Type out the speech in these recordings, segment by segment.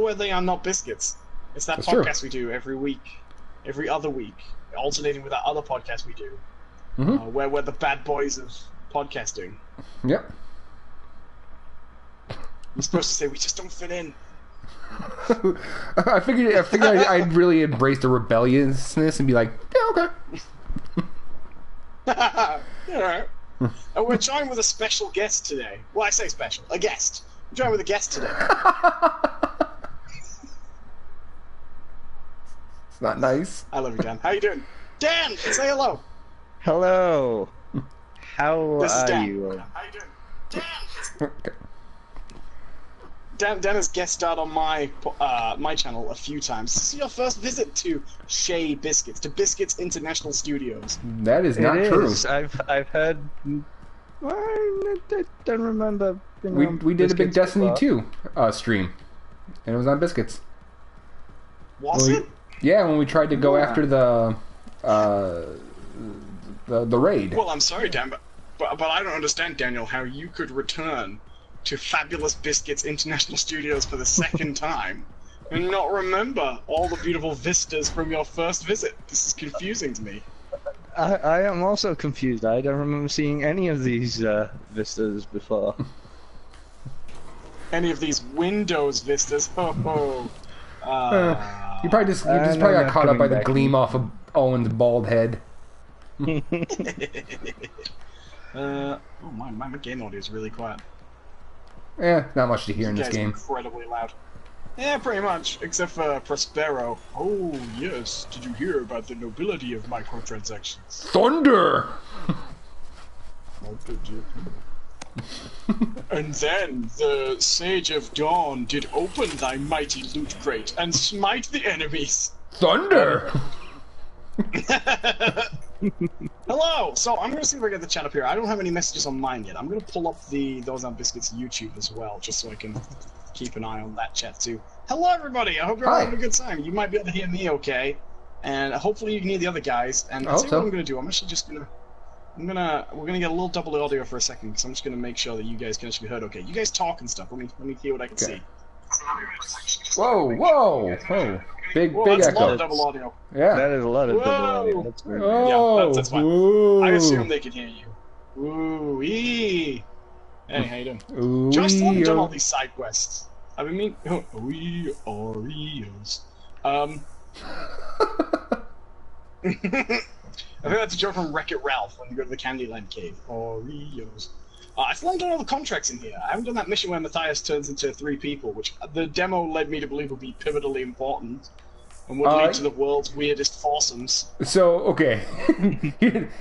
where they are not biscuits. It's that That's podcast true. we do every week, every other week, alternating with that other podcast we do, where we're the bad boys of podcasting. Yep. You're supposed to say we just don't fit in. I figured I'd really embrace the rebelliousness and be like, yeah, okay. Alright. And we're joined with a special guest today. Well, I say special. A guest. We're joined with a guest today. It's not nice. I love you, Dan. How you doing? Dan, say hello. Hello. How This is are Dan. you? How you doing? Dan! Dan has guest starred on my channel a few times. This is your first visit to Shea Biscuits, to Biscuits International Studios. That is not true. I've heard. I don't remember. We did a big Biscuits Destiny before. 2 stream, and it was on Biscuits. Was it? Yeah, when we tried to go Yeah. after the raid. Well, I'm sorry, Dan, but I don't understand, Daniel, how you could return to Fabulous Biscuits International Studios for the second time and not remember all the beautiful vistas from your first visit. This is confusing to me. I am also confused. I don't remember seeing any of these vistas before. Any of these Windows vistas? Oh. You probably just I'm got not caught up by coming the back. gleam off of Owen's bald head. Oh, my game audio is really quiet. Not much to hear in You this guys are game. incredibly loud. Yeah, pretty much, except for Prospero. Oh, yes, did you hear about the nobility of microtransactions? Thunder! How did you? And then the Sage of Dawn did open thy mighty loot crate and smite the enemies. Thunder! Hello! So I'm gonna see if I get the chat up here. I don't have any messages on mine yet. I'm gonna pull up those on Biscuits YouTube as well, just so I can keep an eye on that chat too. Hello everybody! I hope you're all Hi. having a good time. You might be able to hear me okay. And hopefully you can hear the other guys. And I I'll hope see so. what I'm gonna do. I'm actually just gonna we're gonna get a little double audio for a second, because I'm just gonna make sure that you guys can actually be heard okay. You guys talk and stuff. Let me hear what I can Okay. see. Whoa! Big Whoa, that's a lot echo. of double audio. Yeah. That is a lot of double Whoa. audio. That's weird. Oh, that's fine. whoa. I assume they can hear you. Ooh ee. Hey, how you doing? Ooh, Josh still haven't done all these side quests. I've been meaning. Oh, we are Oreos. I think that's a joke from Wreck-It Ralph when you go to the Candyland cave. Oreos. I still haven't done all the contracts in here. I haven't done that mission where Matthias turns into 3 people, which the demo led me to believe would be pivotally important and would lead to the world's weirdest foursomes. So, okay.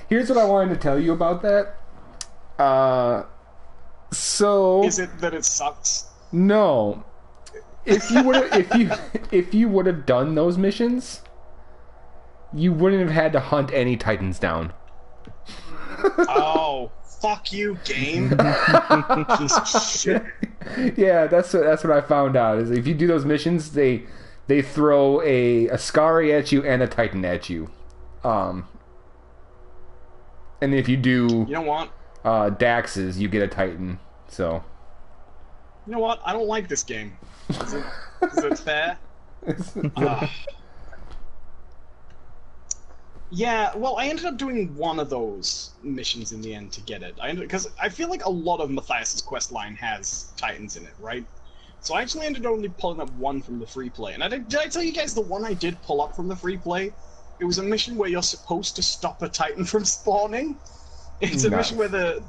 Here's what I wanted to tell you about that. So Is it that it sucks? no. If you would have done those missions, you wouldn't have had to hunt any Titans down. Oh, fuck you, game. Piece of shit. Yeah, that's what I found out. Is if you do those missions, they throw a Ascari at you and a Titan at you. And if you do You know what? Daxes, you get a Titan. So You know what? I don't like this game. Is it fair? Yeah, well, I ended up doing one of those missions in the end to get it. Because I feel like a lot of Matthias's quest line has Titans in it, right? So I actually ended up only pulling up one from the free play. And did I tell you guys the one I did pull up from the free play? It was a mission where you're supposed to stop a Titan from spawning. It's a Nice. mission where the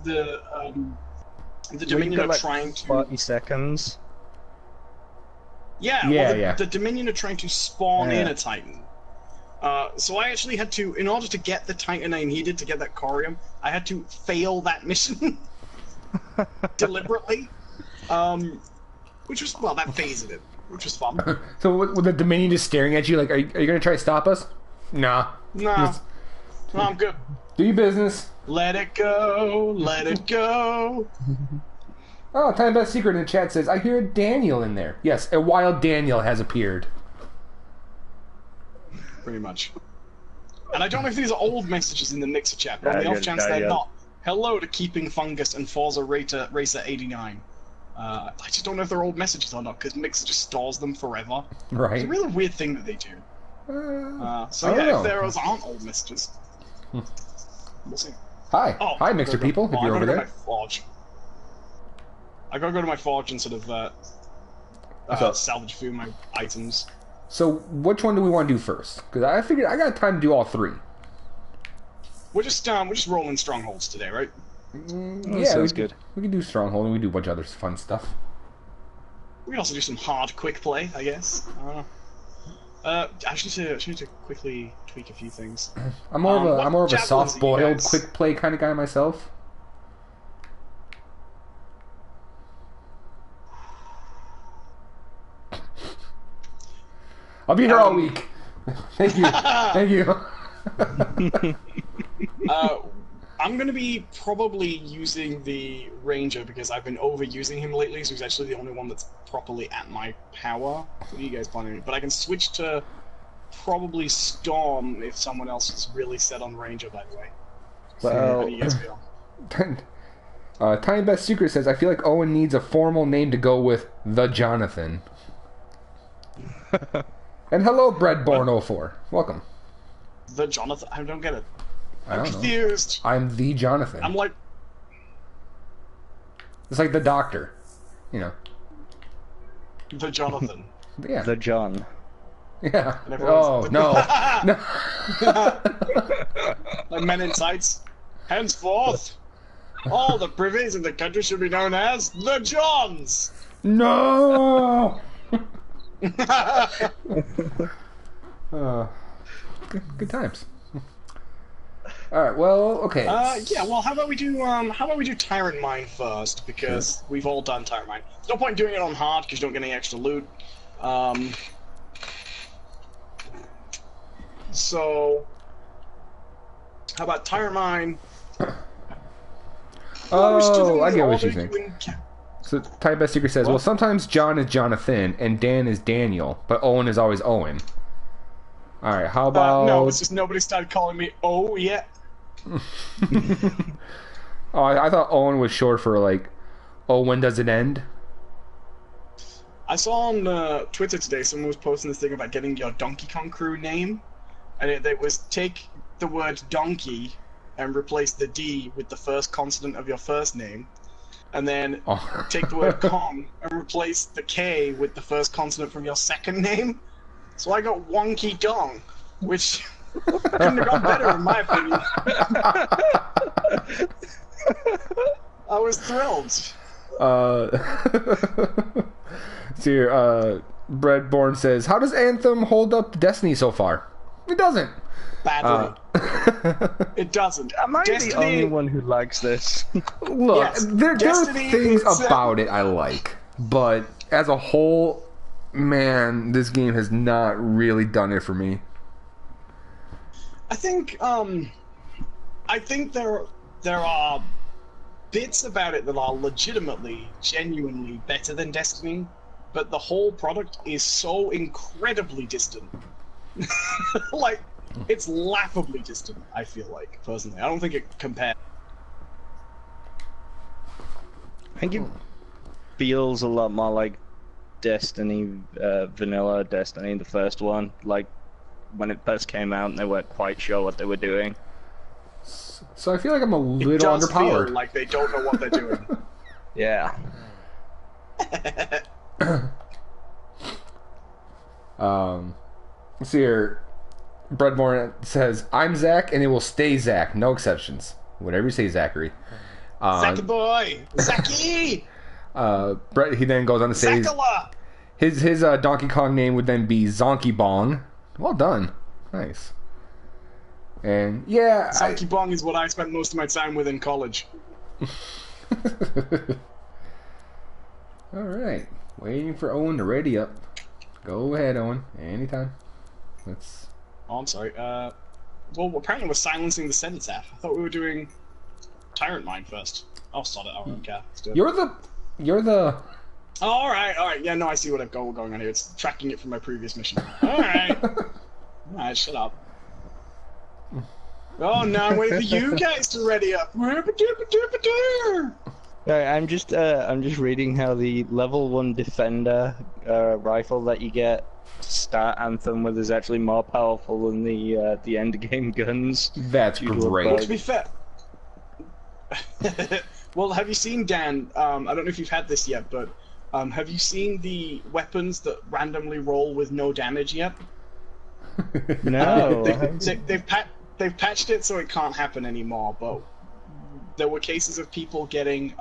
Dominion are like trying to 40 seconds. Yeah. The Dominion are trying to spawn Yeah. in a Titan. So I actually had to, in order to get the Titan I needed to get that Corium, I had to fail that mission deliberately. Which was, well, that phase of it, which was fun. So with the Dominion just staring at you, like, are you gonna try to stop us? Nah. No, Just no, I'm good. do your business. Let it go, let it go. Oh, Time Best Secret in the chat says, I hear a Daniel in there. Yes, a wild Daniel has appeared. Pretty much. And I don't know if these are old messages in the Mixer chat, but on the Yeah, off chance yeah, they're yeah. not. Hello to Keeping Fungus and Forza Racer 89. I just don't know if they're old messages or not, because Mixer just stores them forever. Right. It's a really weird thing that they do. So I don't yeah, know. if those aren't old messages, we'll see. Hi. Oh, Hi, Mixer people, if you're over there. I gotta go to my forge and sort of salvage a few of my items. So, which one do we want to do first? Because I figured I got time to do all three. We're just rolling strongholds today, right? Yeah, sounds good. We can do Stronghold and we can do a bunch of other fun stuff. We can also do some hard quick play, I guess. I should need to quickly tweak a few things. I'm more of a javelins soft-boiled, guys- quick play kind of guy myself. I'll be here all week. Thank you. Thank you. I'm going to be probably using the Ranger because I've been overusing him lately, so he's actually the only one that's properly at my power. What are you guys planning? But I can switch to probably Storm if someone else is really set on Ranger, by the way. Well, How do you guys feel? Tiny Best Secret says, I feel like Owen needs a formal name to go with the Jonathan. And hello, Breadborn04. Welcome. The Jonathan? I don't get it. I I'm don't know. confused. I'm the Jonathan. I'm like... It's like the Doctor. You know. The Jonathan. Yeah. the John. Yeah. And Oh, everyone's- no. No. Like Men in Tights. Henceforth, all the privies in the country should be known as the Johns! No! Good times. Alright, well, okay. Yeah, well, how about we do Tyrant Mine first, because we've all done Tyrant Mine. There's no point doing it on hard, because you don't get any extra loot. So, how about Tyrant Mine? Oh, I get what you think. So, Type Best Secret says, well, sometimes John is Jonathan, and Dan is Daniel, but Owen is always Owen. Alright, how about... No, it's just nobody started calling me O yet. Oh, I thought Owen was short for, like, oh, when does it end? I saw on Twitter today someone was posting this thing about getting your Donkey Kong crew name, and it was take the word donkey and replace the D with the first consonant of your first name, and then take the word Kong and replace the K with the first consonant from your second name. So I got Wonky Dong, which couldn't have gone better in my opinion. I was thrilled. So here, Breadborn says, how does Anthem hold up to Destiny so far? It doesn't. Badly. It doesn't. Am I the only one who likes this? Look, Yes, there are Destiny things is, about it I like, but as a whole, man, this game has not really done it for me. I think there are bits about it that are legitimately, genuinely better than Destiny, but the whole product is so incredibly distant. Like, it's laughably distant, I feel like, personally. I don't think it compares. I think it feels a lot more like Destiny, vanilla Destiny, the first one. Like, when it first came out and they weren't quite sure what they were doing. So I feel like I'm a It little does underpowered. feel like they don't know what they're doing. Yeah. Let's see here. Breadborn says, I'm Zach, and it will stay Zach. No exceptions. Whatever you say, Zachary. Zachy boy! Zachy! Brett, he then goes on to say Zachala! his Donkey Kong name would then be Zonky Bong. Well done. Nice. And yeah, Zonky Bong is what I spent most of my time with in college. Alright. Waiting for Owen to ready up. Go ahead, Owen. Anytime. Let's... Oh, I'm sorry. Well, apparently we're silencing the cenotaph. I thought we were doing Tyrant Mine first. Oh, sod it. I don't care. Let's do it. You're the... Oh, alright. Yeah, no, I see what I've got going on here. It's tracking it from my previous mission. Alright. Alright, shut up. Oh, now I'm waiting for you guys to ready up. I'm just reading how the level 1 defender rifle that you get to start Anthem with is actually more powerful than the end game guns. That's great. Well, to be fair, well, have you seen, Dan? I don't know if you've had this yet, but have you seen the weapons that randomly roll with no damage yet? No. They've patched it so it can't happen anymore, but there were cases of people getting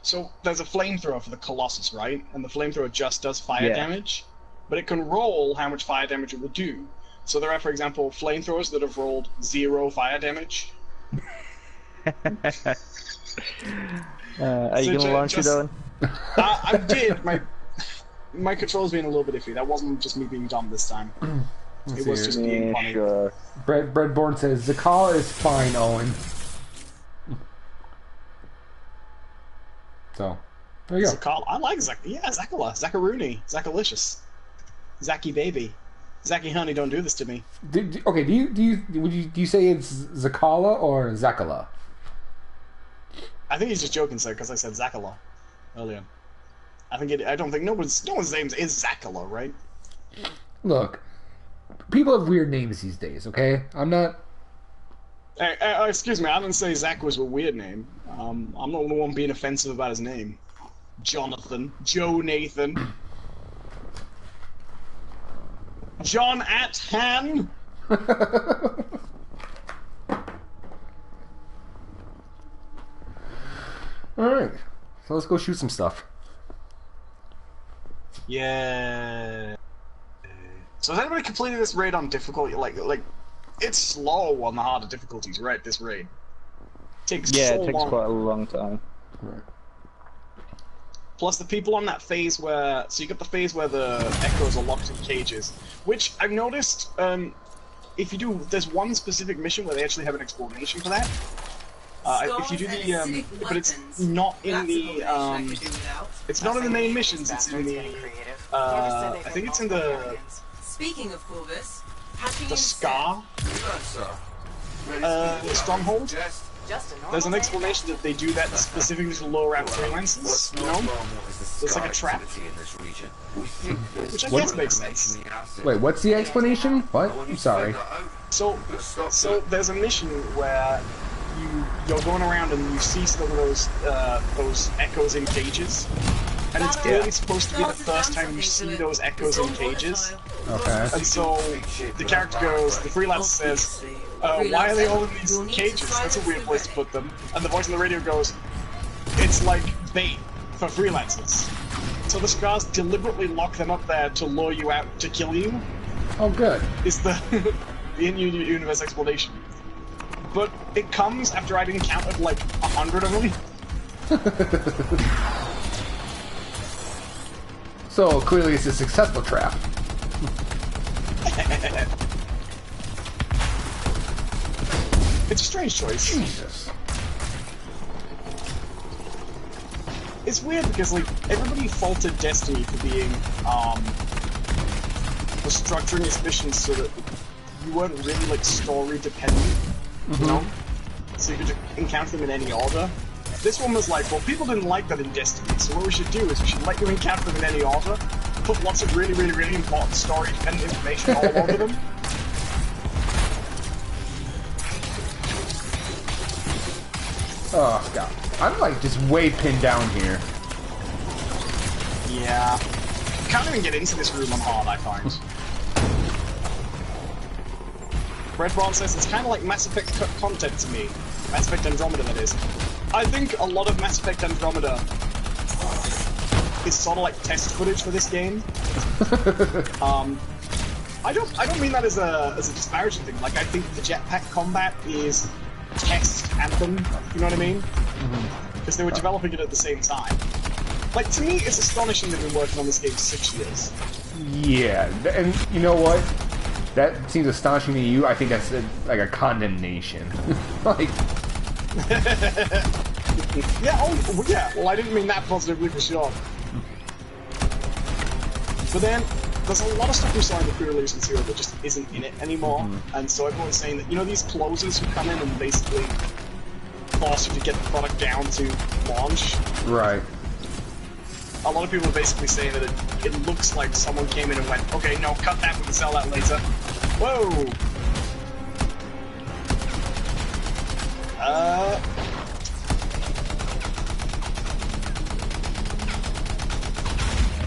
so there's a flamethrower for the Colossus, right? And the flamethrower just does fire damage, but it can roll how much fire damage it will do. So there are, for example, flamethrowers that have rolled 0 fire damage. Are you gonna launch it, Owen? I did. My control's being a little bit iffy. That wasn't just me being dumb this time. It was just being funny. Sure. Breadborn says Zakala is fine, Owen. So, there you go. Zakala, I like Zakala, Zakaruni, Zakalicious, Zaki baby, Zaki honey, don't do this to me. Okay, do you say it's Zakala or Zakala? I think he's just joking, sir, because I said Zakala earlier. I don't think no one's name is Zakala, right? Look, people have weird names these days. Okay, I'm not. Excuse me, I didn't say Zach was a weird name. I'm not the one being offensive about his name. Jonathan, Joe Nathan, John at Han. Alright, so let's go shoot some stuff. Yeah. So has anybody completed this raid on difficulty? Like, it's slow on the harder difficulties, right? This raid. It takes quite a long time. Right. Plus the people on that phase where... So you got the phase where the echoes are locked in cages, which I've noticed, if you do... There's one specific mission where they actually have an explanation for that. If you do the... but it's not in the... it's not in the main missions, it's in the... I think it's in the... Speaking of Corvus, the Scar stronghold. There's an explanation that they do that specifically to lure out freelancers, you know? It's like a trap. Which I guess makes sense. Wait, what's the explanation? What? I'm sorry. So there's a mission where you're going around and you see some of those echoes in cages. And it's clearly supposed to be the first time you see those echoes in cages. Okay. And so the character goes, the freelancer says, why are they all in these cages? That's a weird place to put them. And the voice on the radio goes, it's like bait for freelancers. So the Scars deliberately lock them up there to lure you out to kill you. Oh, good. Is the in-universe explanation. But it comes after I'd encountered like 100 of them. So clearly it's a successful trap. It's a strange choice. Jesus. It's weird because like everybody faulted Destiny for being for structuring its missions so that you weren't really like story dependent, you know? So you could encounter them in any order. This one was like, well, people didn't like that in Destiny, so what we should do is we should let you encounter them in any order, put lots of really, really, really important story-dependent information all over them. Oh, God. I'm, like, just way pinned down here. Yeah. Can't even get into this room on hard, I find. Redbron says it's kind of like Mass Effect content to me. Mass Effect Andromeda, that is. I think a lot of Mass Effect Andromeda is sort of like test footage for this game. I don't mean that as a disparaging thing. Like, I think the jetpack combat is test Anthem. You know what I mean? Because they were developing it at the same time. Like, to me, it's astonishing they've been working on this game 6 years. Yeah, and you know what? That seems astonishing to you. I think that's like a condemnation. Like. Yeah, well, I didn't mean that positively for sure. But then, there's a lot of stuff we saw in the pre-release material that just isn't in it anymore, and so everyone's saying that, you know, these closers who come in and basically force you to get the product down to launch. Right. A lot of people are basically saying that it looks like someone came in and went, okay, no, cut that, we can sell that later. Whoa!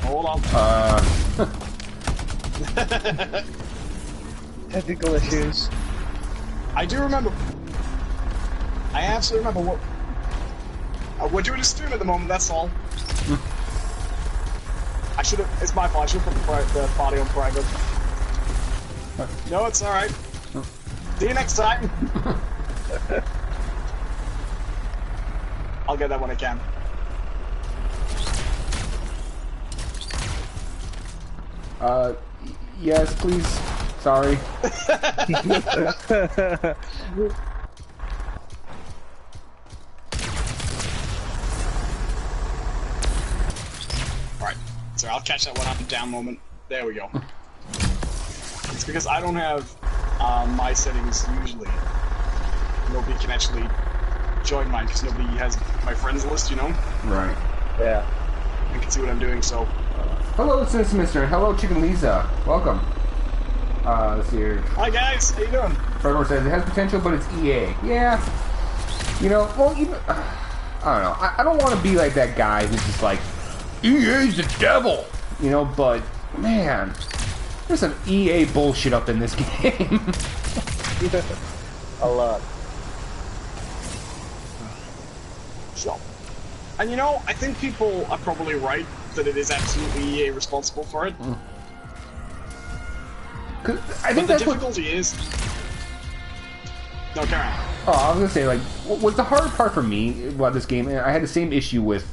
Hold on. Technical issues. I do remember. I absolutely remember what. We're doing a stream at the moment, that's all. I should have. It's my fault. I should have put the party on private. No, it's alright. See you next time. I'll get that when I can. Yes, please. Sorry. Alright. Sorry, I'll catch that one up and down moment. There we go. It's because I don't have my settings usually. Nobody can actually join mine because nobody has my friends list, you know? Right. Yeah. I can see what I'm doing, so... Hello, Mister. Hello, Chicken Lisa. Welcome. Let's see here. Hi guys, how you doing? Fredmore says it has potential, but it's EA. Yeah. You know, well, even... I don't know. I don't want to be like that guy who's just like, EA's the devil! You know, but, man... There's some EA bullshit up in this game. A lot. So... And you know, I think people are probably right that it is absolutely EA responsible for it. I think the that's difficulty is... No, carry on. Oh, I was gonna say, like, what's the hard part for me about this game, and I had the same issue with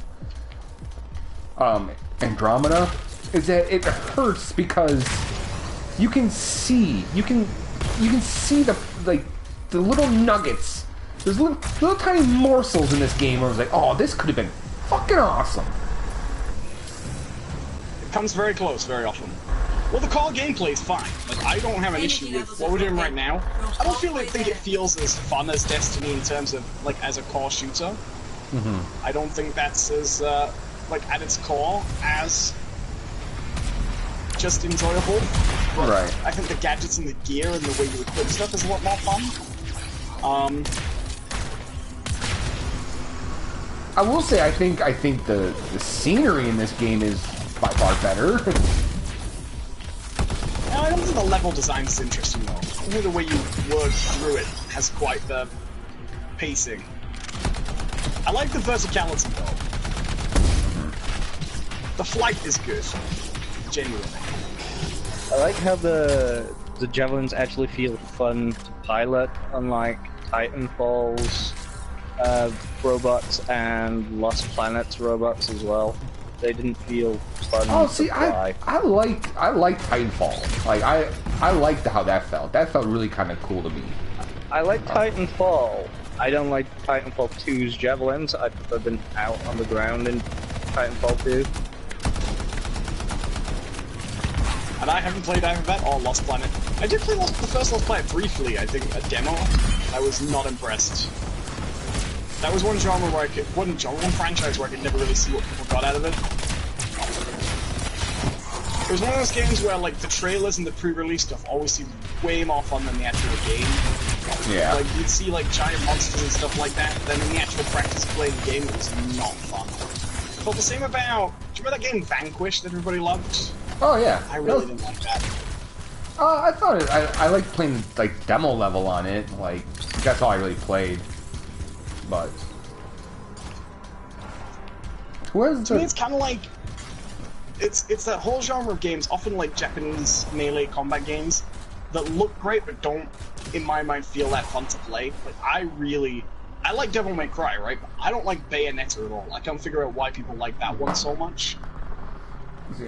Andromeda, is that it hurts because you can see the little nuggets. There's little tiny morsels in this game where I was like, oh, this could have been fucking awesome. It comes very close very often. Well, the core gameplay is fine. Like, I don't have an issue with what we're doing right now. I don't think it feels as fun as Destiny in terms of, like, as a core shooter. Mm-hmm. I don't think that's as, like, at its core as just enjoyable. But right. I think the gadgets and the gear and the way you equip stuff is a lot more fun. I will say, I think the scenery in this game is by far better. I don't think the level design is interesting though. I think the way you work through it has quite the pacing. I like the verticality though. The flight is good, genuinely. I like how the javelins actually feel fun to pilot, unlike Titanfall's robots and Lost Planets robots as well. They didn't feel fun. Oh, see, to fly. I liked Titanfall. Like I liked how that felt. That felt really kind of cool to me. I like Titanfall. I don't like Titanfall 2's javelins. I prefer them out on the ground in Titanfall 2. And I haven't played either that or Lost Planet. I did play the first Lost Planet briefly, I think, a demo. I was not impressed. That was one franchise where I could never really see what people got out of it. It was one of those games where, like, the trailers and the pre-release stuff always seemed way more fun than the actual game. Yeah. Like, you'd see, like, giant monsters and stuff like that, but then in the actual practice playing the game, it was not fun. But the same about... Do you remember that game Vanquish that everybody loved? Oh, yeah. I really didn't like that. I thought I liked playing, like, demo level on it. Like, that's all I really played. But... To me, it's kind of like... It's that whole genre of games, often like Japanese melee combat games, that look great but don't, in my mind, feel that fun to play. Like, I like Devil May Cry, right? But I don't like Bayonetta at all. I can't figure out why people like that one so much. Let's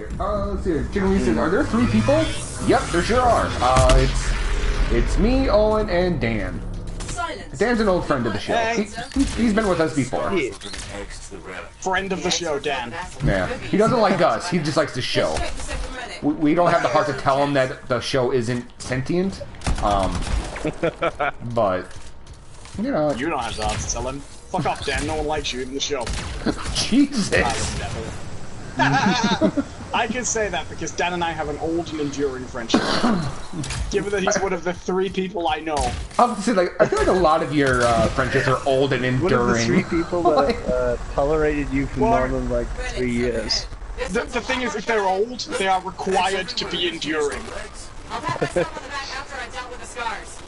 see here. Chicken Lee says, are there 3 people? Yep, there sure are. It's me, Owen, and Dan. Dan's an old friend of the show. Hey. He's been with us before. Friend of the show, Dan. Yeah. He doesn't like us. He just likes the show. We don't have the heart to tell him that the show isn't sentient. But, you know... You don't have the heart to tell him. Fuck off, Dan. No one likes you in the show. Jesus. I can say that because Dan and I have an old and enduring friendship. Given that he's one of the 3 people I know. I was say, like, I feel like a lot of your friendships are old and enduring. One of the 3 people that tolerated you for more than like 3 years. The thing is, if they're old, they are required to be enduring. I'll have some on the back after I dealt with the scars.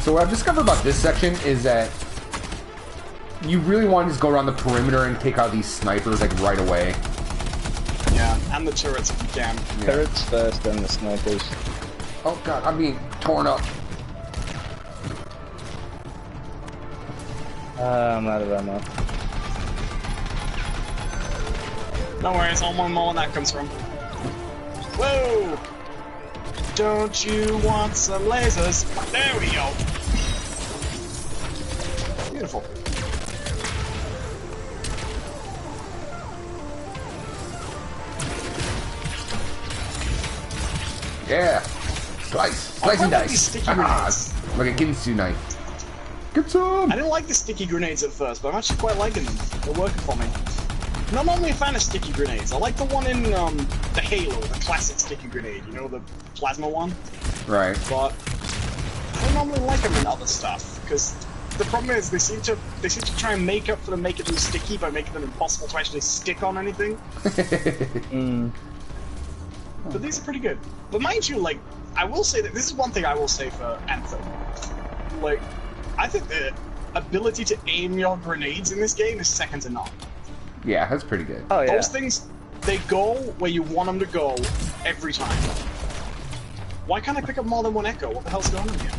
So what I've discovered about this section is that you really want to just go around the perimeter and take out these snipers like right away. Yeah, and the turrets if you can. Yeah. Turrets first, then the snipers. Oh god, I'm being torn up. I'm out of ammo. No worries, I'll know where that comes from. Whoa! Don't you want some lasers? There we go. Beautiful. Yeah. Slice and like these dice. sticky grenades. Like a Ginsu knife. Get some! I didn't like the sticky grenades at first, but I'm actually quite liking them. They're working for me. I'm not only a fan of sticky grenades. I like the one in the Halo, the classic sticky grenade. You know, the plasma one. Right. But I don't normally like them in other stuff because the problem is they seem to try and make up for them making them sticky by making them impossible to actually stick on anything. But these are pretty good. But mind you, like, I will say that this is one thing I will say for Anthem. Like, I think the ability to aim your grenades in this game is second to none. Yeah, that's pretty good. Oh yeah. Those things, they go where you want them to go every time. Why can't I pick up more than one echo? What the hell's going on here?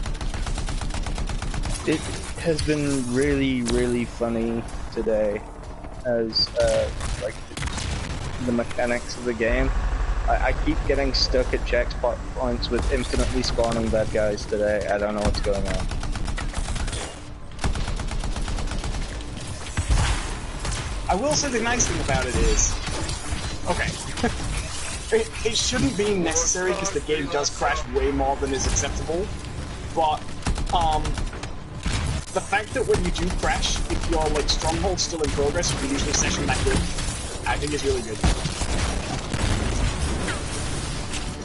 It has been really, really funny today as, like, the mechanics of the game. I keep getting stuck at checkpoints with infinitely spawning bad guys today. I don't know what's going on. I will say the nice thing about it is... Okay. It shouldn't be necessary because the game does crash way more than is acceptable. But, the fact that when you do crash, if your, like, stronghold's still in progress, you can usually session back in, I think is really good.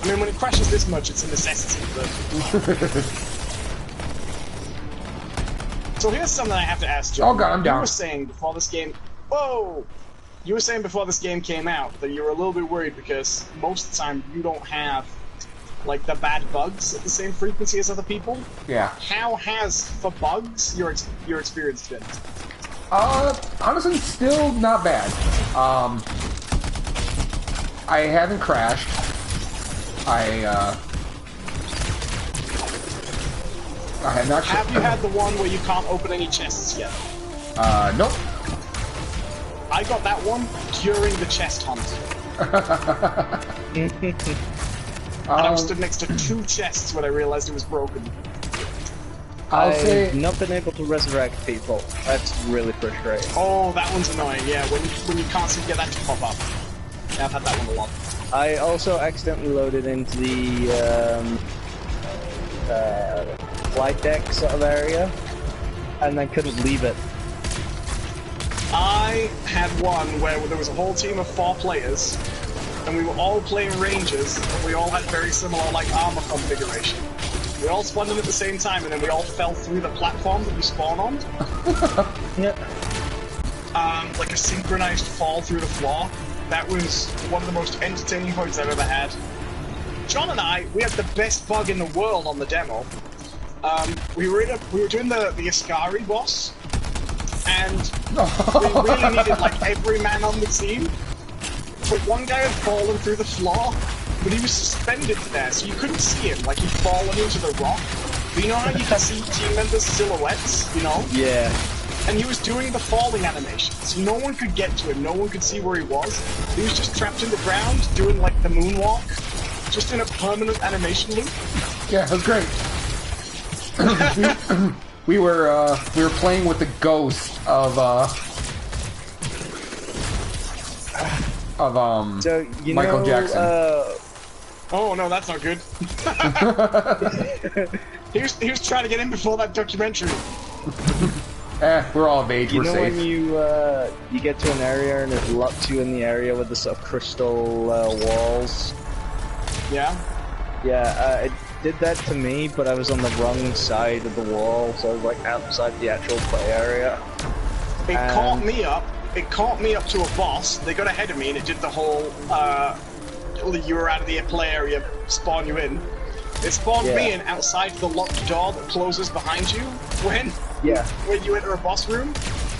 I mean, when it crashes this much, it's a necessity, but... So here's something I have to ask, John. Oh god, I'm down. You were saying before this game... Whoa! You were saying before this game came out that you were a little bit worried because most of the time you don't have, like, the bad bugs at the same frequency as other people. Yeah. How has, for bugs, your experience been? Honestly, still not bad. I haven't crashed. I have not. Have you had the one where you can't open any chests yet? Nope. I got that one during the chest hunt. And I was stood next to 2 chests when I realized it was broken. I've not been able to resurrect people. That's really frustrating. Oh, that one's annoying, yeah, when you can't seem to get that to pop up. Yeah, I've had that one a lot. I also accidentally loaded into the flight deck sort of area, and then couldn't leave it. I had one where there was a whole team of 4 players, and we were all playing Rangers, and we all had very similar, like, armor configuration. We all spawned in at the same time, and then we all fell through the platform that we spawn on. Yep. Like a synchronized fall through the floor. That was one of the most entertaining bugs I've ever had. John and I, we had the best bug in the world on the demo. We were doing the Ascari boss, and we really needed, like, every man on the team. But one guy had fallen through the floor, but he was suspended there, so you couldn't see him. Like, he'd fallen into the rock. But you know how you can see team members' silhouettes, you know? Yeah. And he was doing the falling animation, so no one could get to him, no one could see where he was. He was just trapped in the ground, doing, like, the moonwalk, just in a permanent animation loop. Yeah, that was great. we were playing with the ghost of so, you Michael know, Jackson. Oh no, that's not good. Here's trying to get in before that documentary. We're all of age. You We're know safe. when you get to an area and it locks you in the area with the sort of crystal walls? Yeah? Yeah, it did that to me, but I was on the wrong side of the wall, so I was like outside the actual play area. It caught me up. It caught me up to a boss. They got ahead of me, and it did the whole, you were out of the play area, spawn you in. It spawned me in outside the locked door that closes behind you when you enter a boss room.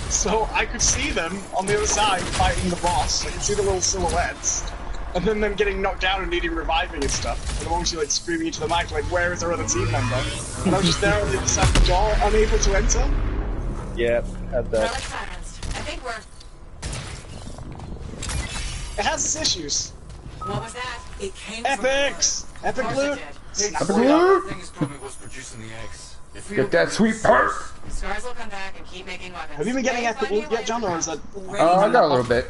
So I could see them on the other side fighting the boss. I could see the little silhouettes. And then them getting knocked down and needing reviving and stuff. And I'm obviously like screaming into the mic like, where is our other team member? And I was just there on the other side of the door, unable to enter. Yep, had that. I think we're... It has its issues. What was that? It came Epics! Epic Of course it loot! did. Epic loot! thing is probably what's producing the eggs. If we Get that sweet perk. Scars will come back and keep making weapons. Have you been getting epic loot yet, John, or is that... I got a little bit.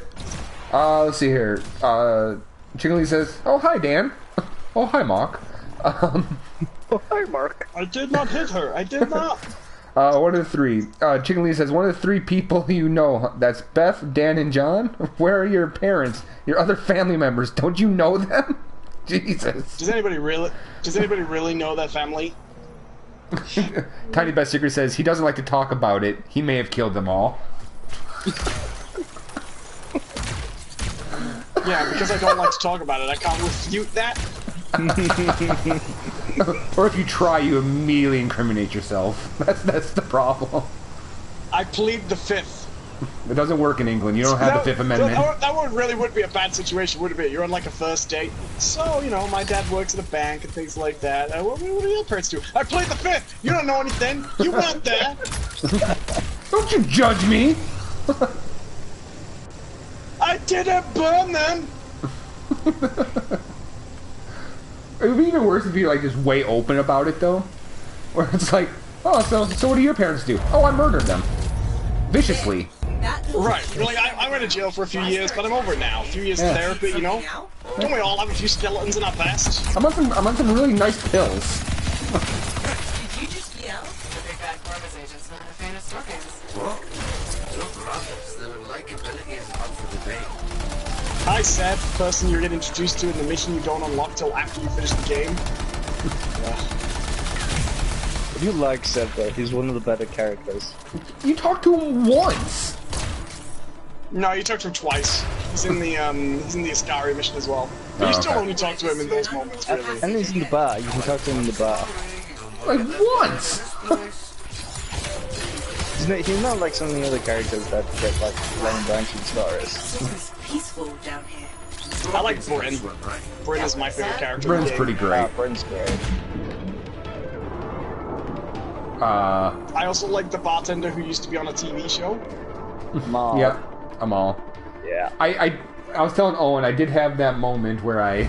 Let's see here. Chickly says, "Oh hi, Dan." Oh hi, Mock. Oh, hi, Mark. I did not hit her. I did not. One of the three. Chickly says, "One of the three people you know. That's Beth, Dan, and John. Where are your parents? Your other family members? Don't you know them?" Jesus. Does anybody really know that family? Tiny Best Secret says he doesn't like to talk about it. He may have killed them all. Yeah, because I don't like to talk about it. I can't refute that. Or if you try, you immediately incriminate yourself. That's the problem. I plead the fifth. It doesn't work in England. You don't have the Fifth Amendment. That would really would be a bad situation, would it be? You're on like a first date. So, you know, my dad works at a bank and things like that. What do your parents do? I plead the fifth! You don't know anything! You weren't there! Don't you judge me! I didn't burn them! It would be even worse if you're like just way open about it, though. Where it's like, oh, so what do your parents do? Oh, I murdered them. Viciously. Right. You're like, I went to jail for a few years, but I'm over it now. A few years of therapy, you know? Don't we all have a few skeletons in our past? I'm on some really nice pills. Did you just yell? The big bad Corvus agent's not a fan of store games. What? Your brothers, their likability is up for debate. Hi, Seb, person you get introduced to in the mission you don't unlock till after you finish the game. I do like Seb though, he's one of the better characters. You talked to him once. No, you talked to him twice. He's in the Ascari mission as well. But you still only talk to him in those moments, really. And he's in the bar, you can talk to him in the bar. Like once. He's not like some of the other characters that get like long branching stories. It's peaceful down here. I like Bryn. Bryn is my favorite character. Bryn's in the pretty game. great. Bryn's great. I also like the bartender who used to be on a TV show. Mom. Yep, I'm all. Yeah. I was telling Owen I did have that moment where I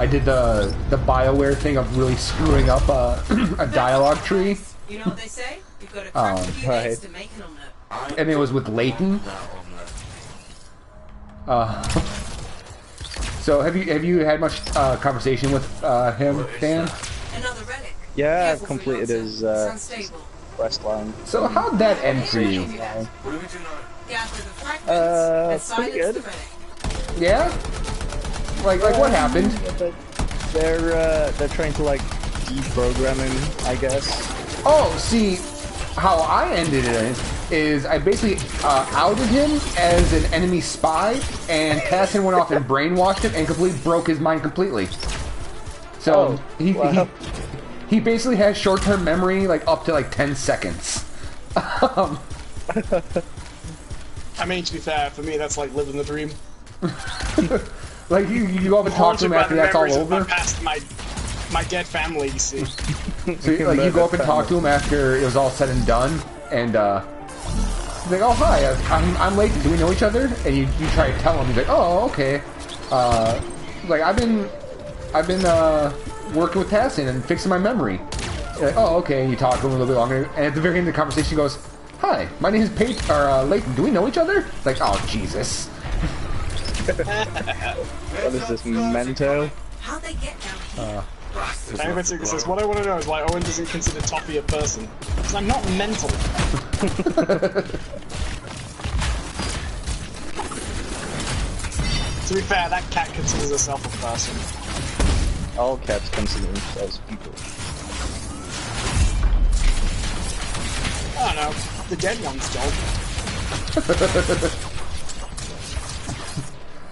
did the BioWare thing of really screwing up a dialogue tree. You know what they say? You've got to crack a few eggs to make an omelet. And it was with Leighton. So have you had much conversation with him, Dan? Another relic. Yeah, I've Careful completed freelancer. his It's unstable. quest line. So how'd that end for you? Gather What do we do now? the fragments and Pretty silence good. the relic. Yeah? Like what happened? They're trying to like deprogram him, I guess. Oh, see, how I ended it is I basically outed him as an enemy spy, and Tassin went off and brainwashed him and completely broke his mind completely. So he basically has short-term memory, like up to like 10 seconds. I mean, to be fair, for me, that's like living the dream. Like you go up and talk to him after that's all over. My dead family, you see. So like you go up and talk to him after it was all said and done, and he's like, "Oh hi, I'm Leighton. Do we know each other?" And you try to tell him. He's like, "Oh okay." Like I've been working with Tassin and fixing my memory. You're like, "Oh okay." And you talk to him a little bit longer, and at the very end of the conversation, he goes, "Hi, my name is Leighton. Do we know each other?" Like, "Oh Jesus." What is this, Memento? How'd they get down here? Diabetic says, what I want to know is why Owen doesn't consider Toffee a person. Because I'm not mental. To be fair, that cat considers herself a person. All cats consider themselves people. I don't know. The dead ones don't.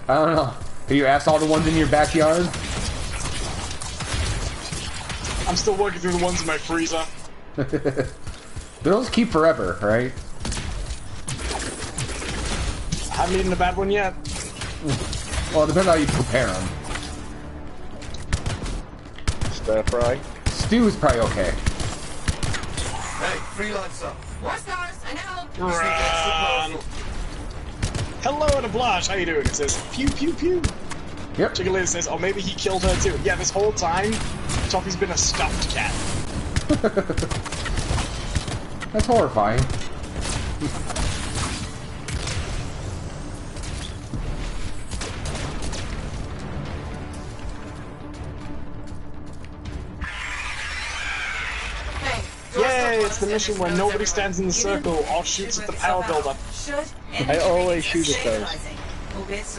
I don't know. Have you asked all the ones in your backyard? I'm still working through the ones in my freezer. Those keep forever, right? I haven't eaten a bad one yet. Well, it depends how you prepare them. Stir fry. Stew is probably okay. Hey, freelancer. More stars, I know. Run. Hello to Blush, how you doing? It says, pew pew pew. Yep. Chicken Lady says, oh, maybe he killed her too. Yeah, this whole time, Toffee's been a stuffed cat. That's horrifying. Yay, it's the mission where nobody stands in the circle or shoots at the power buildup. I always shoot at those.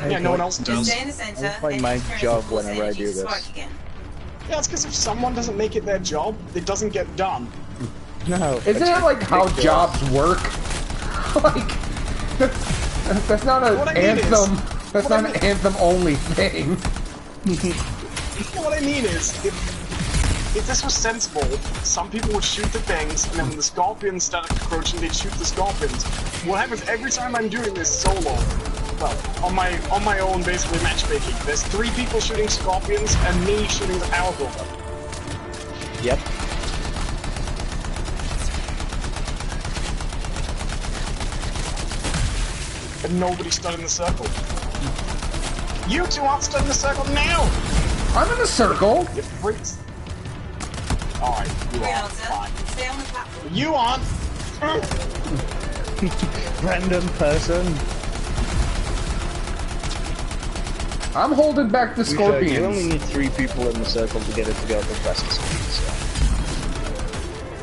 Yeah, no one else does. That's like my job whenever I do this. Yeah, it's because if someone doesn't make it their job, it doesn't get done. No. Isn't that like how jobs work? Like, that's not an Anthem. That's not an Anthem only thing. What I mean is, if this was sensible, some people would shoot the things, and then when the scorpions started approaching, they'd shoot the scorpions. What happens every time I'm doing this solo? Well, on my own, basically matchmaking. There's 3 people shooting scorpions and me shooting the power buildup. Yep. And nobody stood in the circle. You 2 aren't stood in the circle now! I'm in a circle. You freaks. Alright, you are. Fine. Stay on the platform. You aren't! Random person. I'm holding back the scorpions. You only need 3 people in the circle to get it to go the fastest speed, so.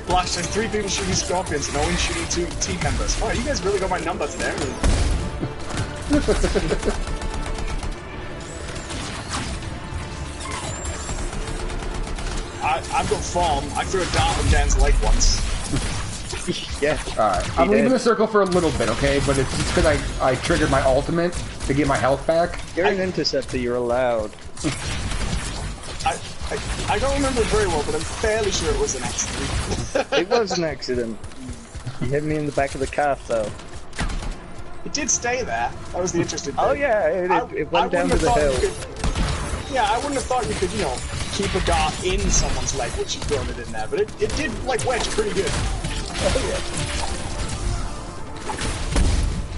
Flash, there's 3 people shooting scorpions and only shooting 2 team members. Oh, you guys really got my number today. I've got form. I threw a dart on Dan's leg once. Yeah. Alright, I'm leaving the circle for a little bit, okay? But it's just because I triggered my ultimate to get my health back. You're an interceptor, you're allowed. I don't remember it very well, but I'm fairly sure it was an accident. It was an accident. You hit me in the back of the calf, though. It did stay there. That was the interesting thing. Oh yeah, it went down to the hill. Yeah, I wouldn't have thought you could, you know, keep a dart in someone's leg once you've thrown it in there, but it did, like, wedge pretty good. Oh yeah.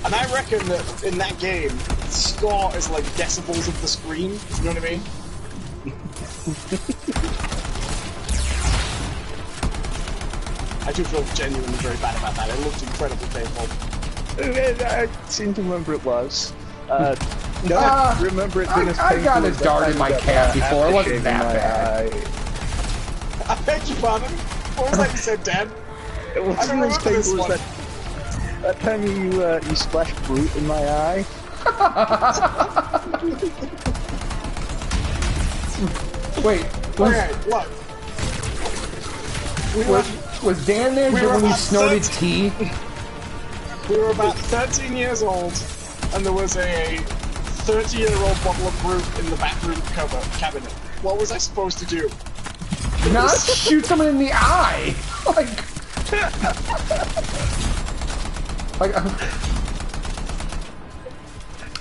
And I reckon that in that game, score is like decibels of the screen, you know what I mean? I do feel genuinely very bad about that. It looked incredibly painful. I seem to remember it was. Remember it being as painful. I got a dart in my calf before. It wasn't that bad. I beg your pardon. What was that you said, Dad? It wasn't as painful as that time you splashed fruit in my eye. Wait, look. Was Dan there when you snorted tea? We were about 13 years old, and there was a 30-year-old bottle of brute in the bathroom cabinet. What was I supposed to do? Not shoot someone in the eye! Like,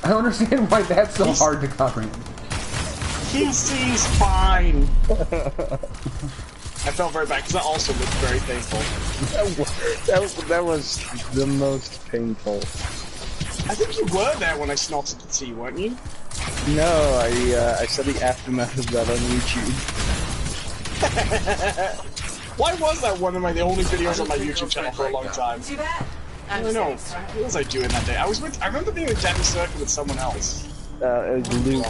I don't understand why that's so hard to comprehend. He sees fine. I felt very bad because that also looked very painful. That was the most painful. I think you were there when I snorted the tea, weren't you? No, I saw the aftermath of that on YouTube. Why was that one of the only videos on my YouTube channel for a long time? Too bad. I don't know. What was I doing that day? I remember being with Danny Circle with someone else. It was Luke.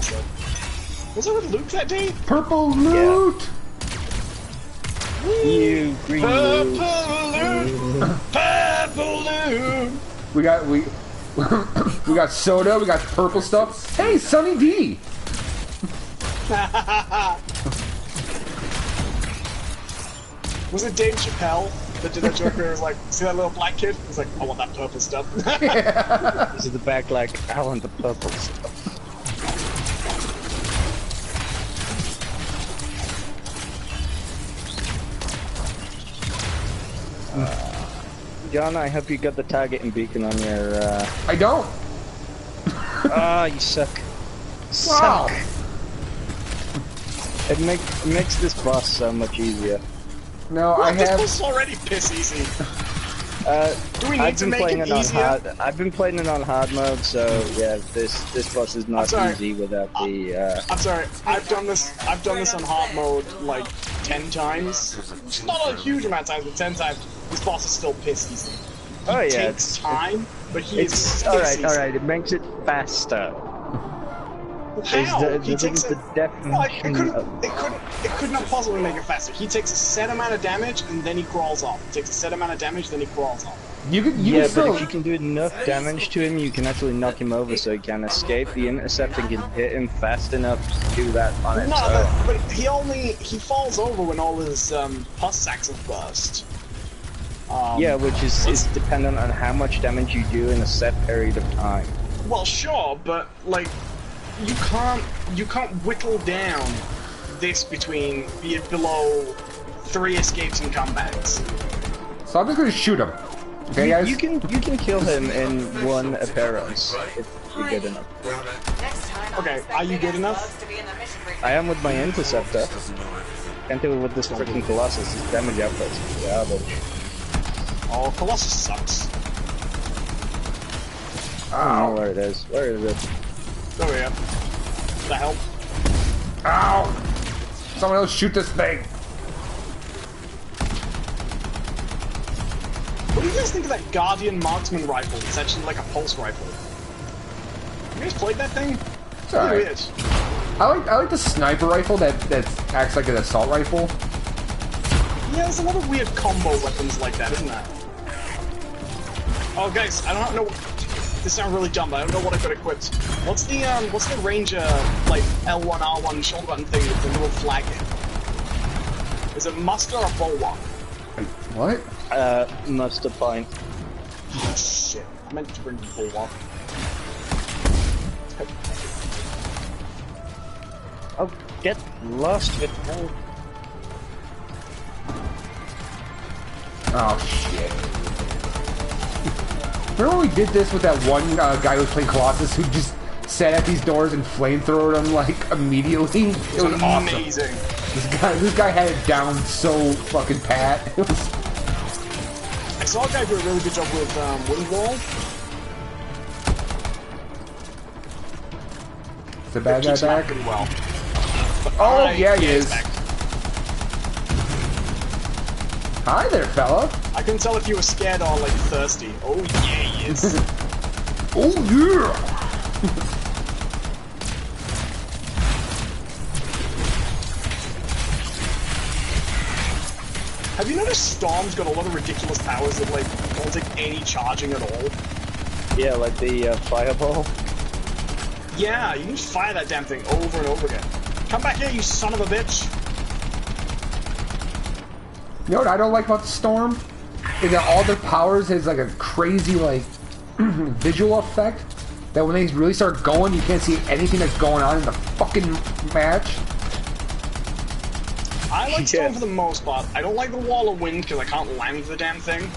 Was I with Luke that day? Purple loot! You green Purple balloon. balloon, purple balloon. We got soda. We got purple stuff. Hey, Sunny D. Was it Dave Chappelle that did that joke where it was like, see that little black kid? He's like, I want that purple stuff. This is the back like, I want the purple stuff. John, I hope you got the target and beacon on your, I don't. Ah, you suck. Wow. Suck. It makes this boss so much easier. No, Well, I this have. was already piss easy. Do we need I've to been make playing it it on easier? hard. I've been playing it on hard mode, so yeah, this boss is not sorry. easy without the. I'm sorry, I've done this on hard mode like 10 times. It's not a huge amount of times, but 10 times. This boss is still piss easy. Oh It yeah, takes time, but he is it's piss easy. alright. It makes it faster. How? He This takes is a... the definition of. It could not possibly make it faster. He takes a set amount of damage and then he crawls off. He takes a set amount of damage, then he crawls off. You Yeah, can but still. if you can do enough damage to him, you can actually knock him over so he can escape the intercept and can hit him fast enough to do that on its No, own. but he falls over when all his pus sacs have burst. Yeah, which is dependent on how much damage you do in a set period of time. Well, sure, but like you can't whittle down this between below 3 escapes and comebacks. So I'm just gonna shoot him. Okay, guys. You can kill him in one appearance if you're good enough. Next time, Okay, are you good enough? to be in the mission briefing. I am with my interceptor. Can't do it with this freaking Colossus. His damage output's garbage. Oh, Colossus sucks. I don't know where it is. Where is it? There we go. The hell? Ow! Someone else shoot this thing. What do you guys think of that Guardian Marksman rifle? It's actually like a pulse rifle. You guys played that thing? It's alright. Weird. I like the sniper rifle that acts like an assault rifle. Yeah, there's a lot of weird combo weapons like that, isn't there? Oh, guys, I don't know. This sounds really dumb, but I don't know what I got equipped. What's the Ranger like L1R1 shoulder button thing with the little flag in? Is it muster or bulwark? Wait, what? Muster point. Oh shit! I meant to bring the bulwark. Oh, get lost with hell. Oh shit! Remember when we did this with that one guy who was playing Colossus who just sat at these doors and flamethrowed them like immediately? It was awesome. Amazing. This guy had it down so fucking pat. It was. I saw a guy do a really good job with Wind Wall. Is the bad guy Keeps him out back? pretty well. Oh yeah, he he's is. back. Hi there, fella. I couldn't tell if you were scared or like thirsty. Oh yeah, he is. Oh yeah. Have you noticed Storm's got a lot of ridiculous powers that like don't take any charging at all? Yeah, like the fireball. Yeah, you can just fire that damn thing over and over again. Come back here, you son of a bitch! You know what I don't like about the Storm? Is that all their powers has like a crazy like visual effect that when they really start going, you can't see anything that's going on in the fucking match. I like Storm for the most part. I don't like the Wall of Wind because I can't land the damn thing.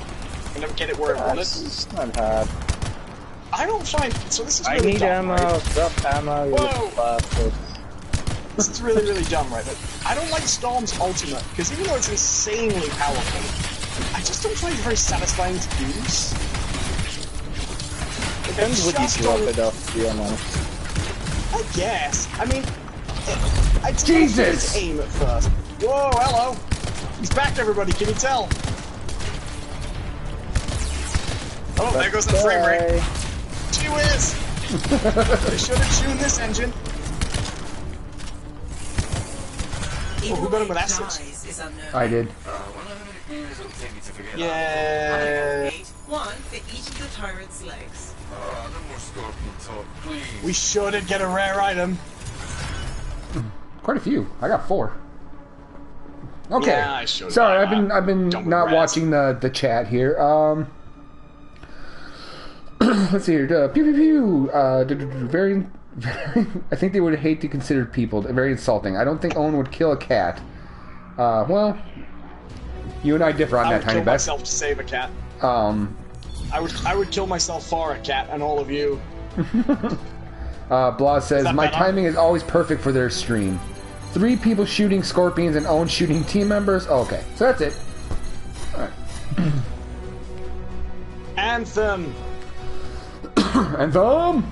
I never get it where I want it. It's not hard. I don't find... So this is I really need dumb, ammo, right? drop ammo, you Whoa. little bastard. This is really, really dumb, right? But I don't like Storm's ultimate, because even though it's insanely powerful, I just don't find it very satisfying to use. Depends what you drop it off, to be honest. I guess. I mean, I'd Jesus! aim at first. Whoa, hello! He's back, everybody, can you tell? Oh, there goes the frame rate. Gee whiz! They should have tuned this engine. Oh, who got him with dies acids? is unknown. I did. Wonder how many years it'll take me to forget that. Yeah. 1 for each of the tyrant's legs. No more scorpion talk, please. We sure did get a rare item. Quite a few. I got 4. Okay. Yeah, I showed Sorry, that. I've been Done with not rats. watching the chat here. Let's see here. Pew pew pew. Very, very. I think they would hate to consider people. Very insulting. I don't think Owen would kill a cat. Well, you and I differ on I that, would Tiny kill Beth. myself to save a cat. I would kill myself for a cat and all of you. Blah says, that my better? timing is always perfect for their stream. 3 people shooting scorpions and Owen shooting team members. Oh, okay, so that's it. Alright. Anthem. Anthem!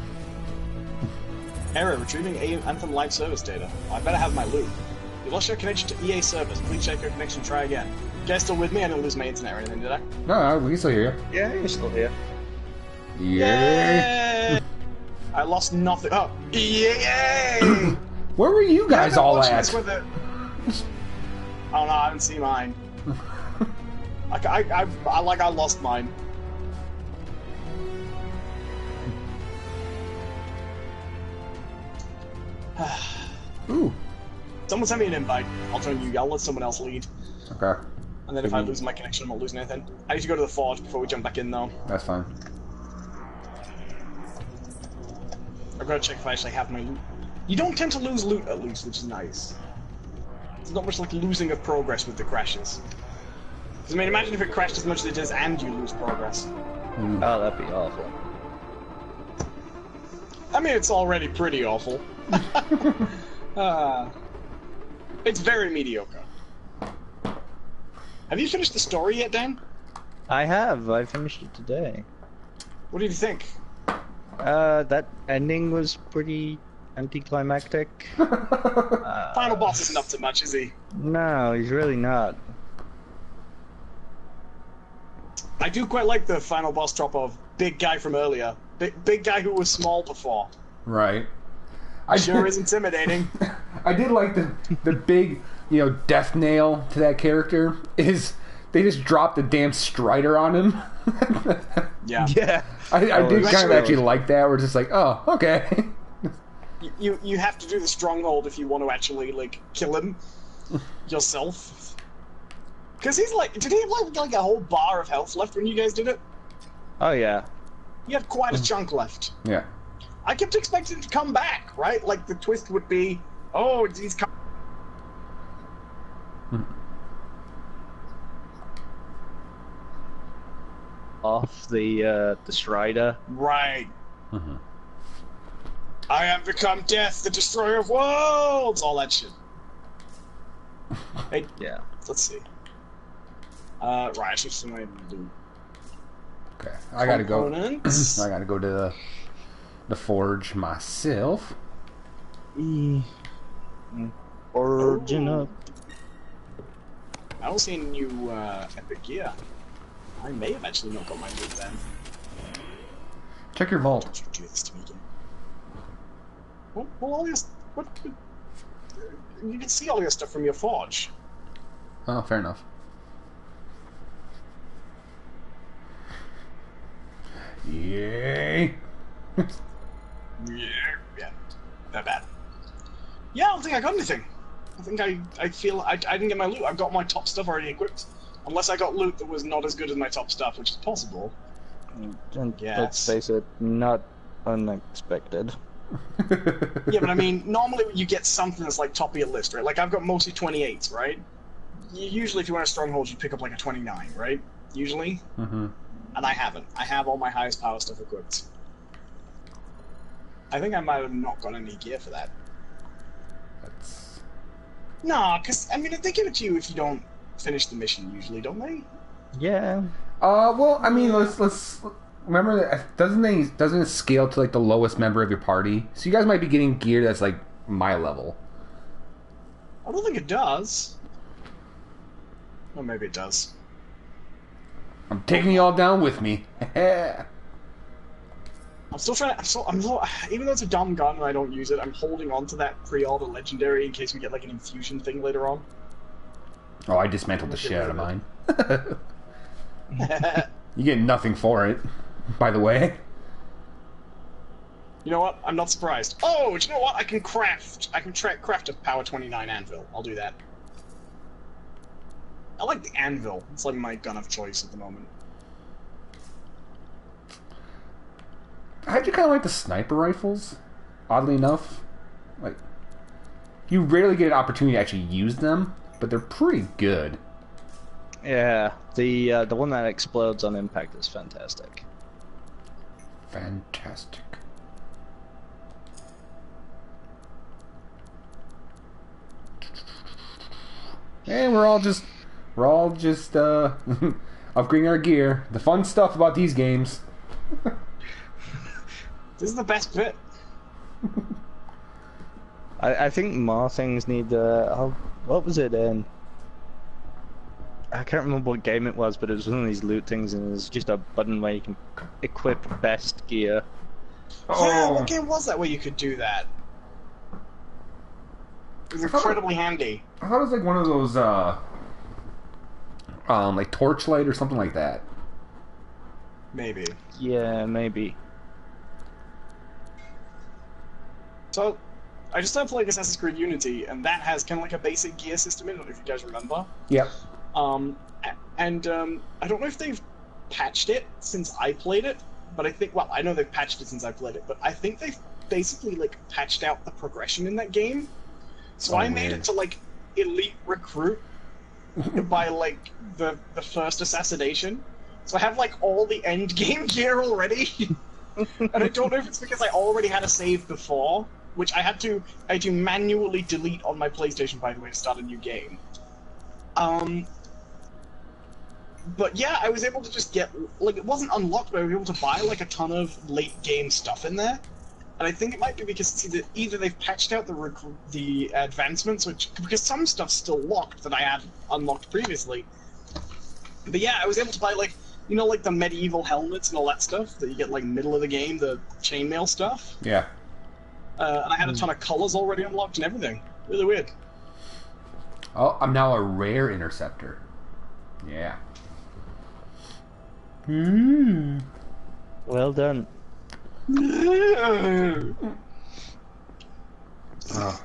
Error, retrieving Anthem live service data. I better have my loot. You lost your connection to EA servers. Please check your connection, try again. You guys still with me? I didn't lose my internet or anything, did I? No, we can still hear Yeah, you're still here. you. Yeah. Yay! I lost nothing. Oh, yay! Where were you guys all watching at? this with it. Oh no, I didn't see mine. I lost mine. Ooh. Someone send me an invite. I'll join you. I'll let someone else lead. Okay, And then if I lose my connection, I'm not losing anything. I need to go to the forge before we jump back in, though. that's fine. I've got to check if I actually have my loot. You don't tend to lose loot, at least, which is nice. It's not much like losing of progress with the crashes. Because, I mean, imagine if it crashed as much as it does and you lose progress. Oh, that'd be awful. I mean, it's already pretty awful. It's very mediocre. Have you finished the story yet, Dan? I have. I finished it today. What did you think? That ending was pretty anticlimactic. Final boss isn't up to much, is he? No, he's really not. I do quite like the final boss drop of big guy from earlier. Big guy who was small before. Right. Sure is intimidating. I did like the big, death nail to that character is they just dropped the damn Strider on him. Yeah. Yeah. I did kind of actually- actually like that. We're just like, oh, okay. You have to do the stronghold if you want to actually kill him yourself. Because he's did he have like a whole bar of health left when you guys did it? Oh yeah. He had quite a chunk left. Yeah. I kept expecting him to come back, right? Like the twist would be, oh, he's come. Off the Strider. Right. Mhm. I have become death, the destroyer of worlds. All that shit. Hey, Yeah. let's see. Right, I should see my loot. Okay. I gotta go. Components. I gotta go to the forge myself. Origin up. I don't see any new epic gear. I may have actually not got my loot then. Check your vault. Don't you do this to me again. Well, all your what? You can see all your stuff from your forge. Oh, fair enough. Yay! Yeah, not bad. Yeah, I don't think I got anything. I think I feel I didn't get my loot. I've got my top stuff already equipped. Unless I got loot that was not as good as my top stuff, which is possible. And Yes. let's face it, not unexpected. Yeah, but I mean, normally you get something that's like top of your list, right? Like I've got mostly 28s, right? Usually if you want a stronghold, you pick up like a 29, right? Usually. Mm-hmm. And I haven't. I have all my highest power stuff equipped. I think I might have not got any gear for that. That's... Nah, because, I mean, they give it to you if you don't finish the mission, usually, don't they? Yeah. Well, I mean, let's remember that doesn't it scale to like the lowest member of your party? So you guys might be getting gear that's like my level. I don't think it does. Or maybe it does. I'm taking you all down with me. I'm still trying to. Even though it's a dumb gun and I don't use it, I'm holding on to that pre-order legendary in case we get like an infusion thing later on. Oh, I dismantled the shit out of mine. You get nothing for it, by the way. You know what? I'm not surprised. Oh, do you know what? I can craft a Power 29 anvil. I'll do that. I like the anvil. It's like my gun of choice at the moment. I actually kind of like the sniper rifles, oddly enough. Like, you rarely get an opportunity to actually use them, but they're pretty good. Yeah, the one that explodes on impact is fantastic. Fantastic. And we're all just upgrading our gear. The fun stuff about these games. This is the best bit. I think more things need what was it in? I can't remember what game it was, but it was one of these loot things, and there's just a button where you can equip best gear. Yeah, what game was that where you could do that? It was incredibly handy. I thought it was like one of those like Torchlight or something like that. Maybe. Yeah, maybe. So, I just started playing Assassin's Creed Unity, and that has kind of like a basic gear system in it, if you guys remember. Yep. I don't know if they've patched it since I played it, but I think, well, I know they've patched it since I played it, but I think they've basically, like, patched out the progression in that game. So I made it to, like, Elite Recruit by, like, the first assassination. So I have, like, all the end game gear already. And I don't know if it's because I already had a save before, which I had to manually delete on my PlayStation, by the way, to start a new game. But yeah, I was able to just get, like, it wasn't unlocked, but I was able to buy, like, a ton of late-game stuff in there. And I think it might be because it's either they've patched out the advancements, because some stuff's still locked that I had unlocked previously. But yeah, I was able to buy, like, you know, like the medieval helmets and all that stuff that you get, like, middle of the game, the chainmail stuff? Yeah. And I had a ton of colors already unlocked and everything. Really weird. Oh, I'm now a rare interceptor. Yeah. Well done. Oh.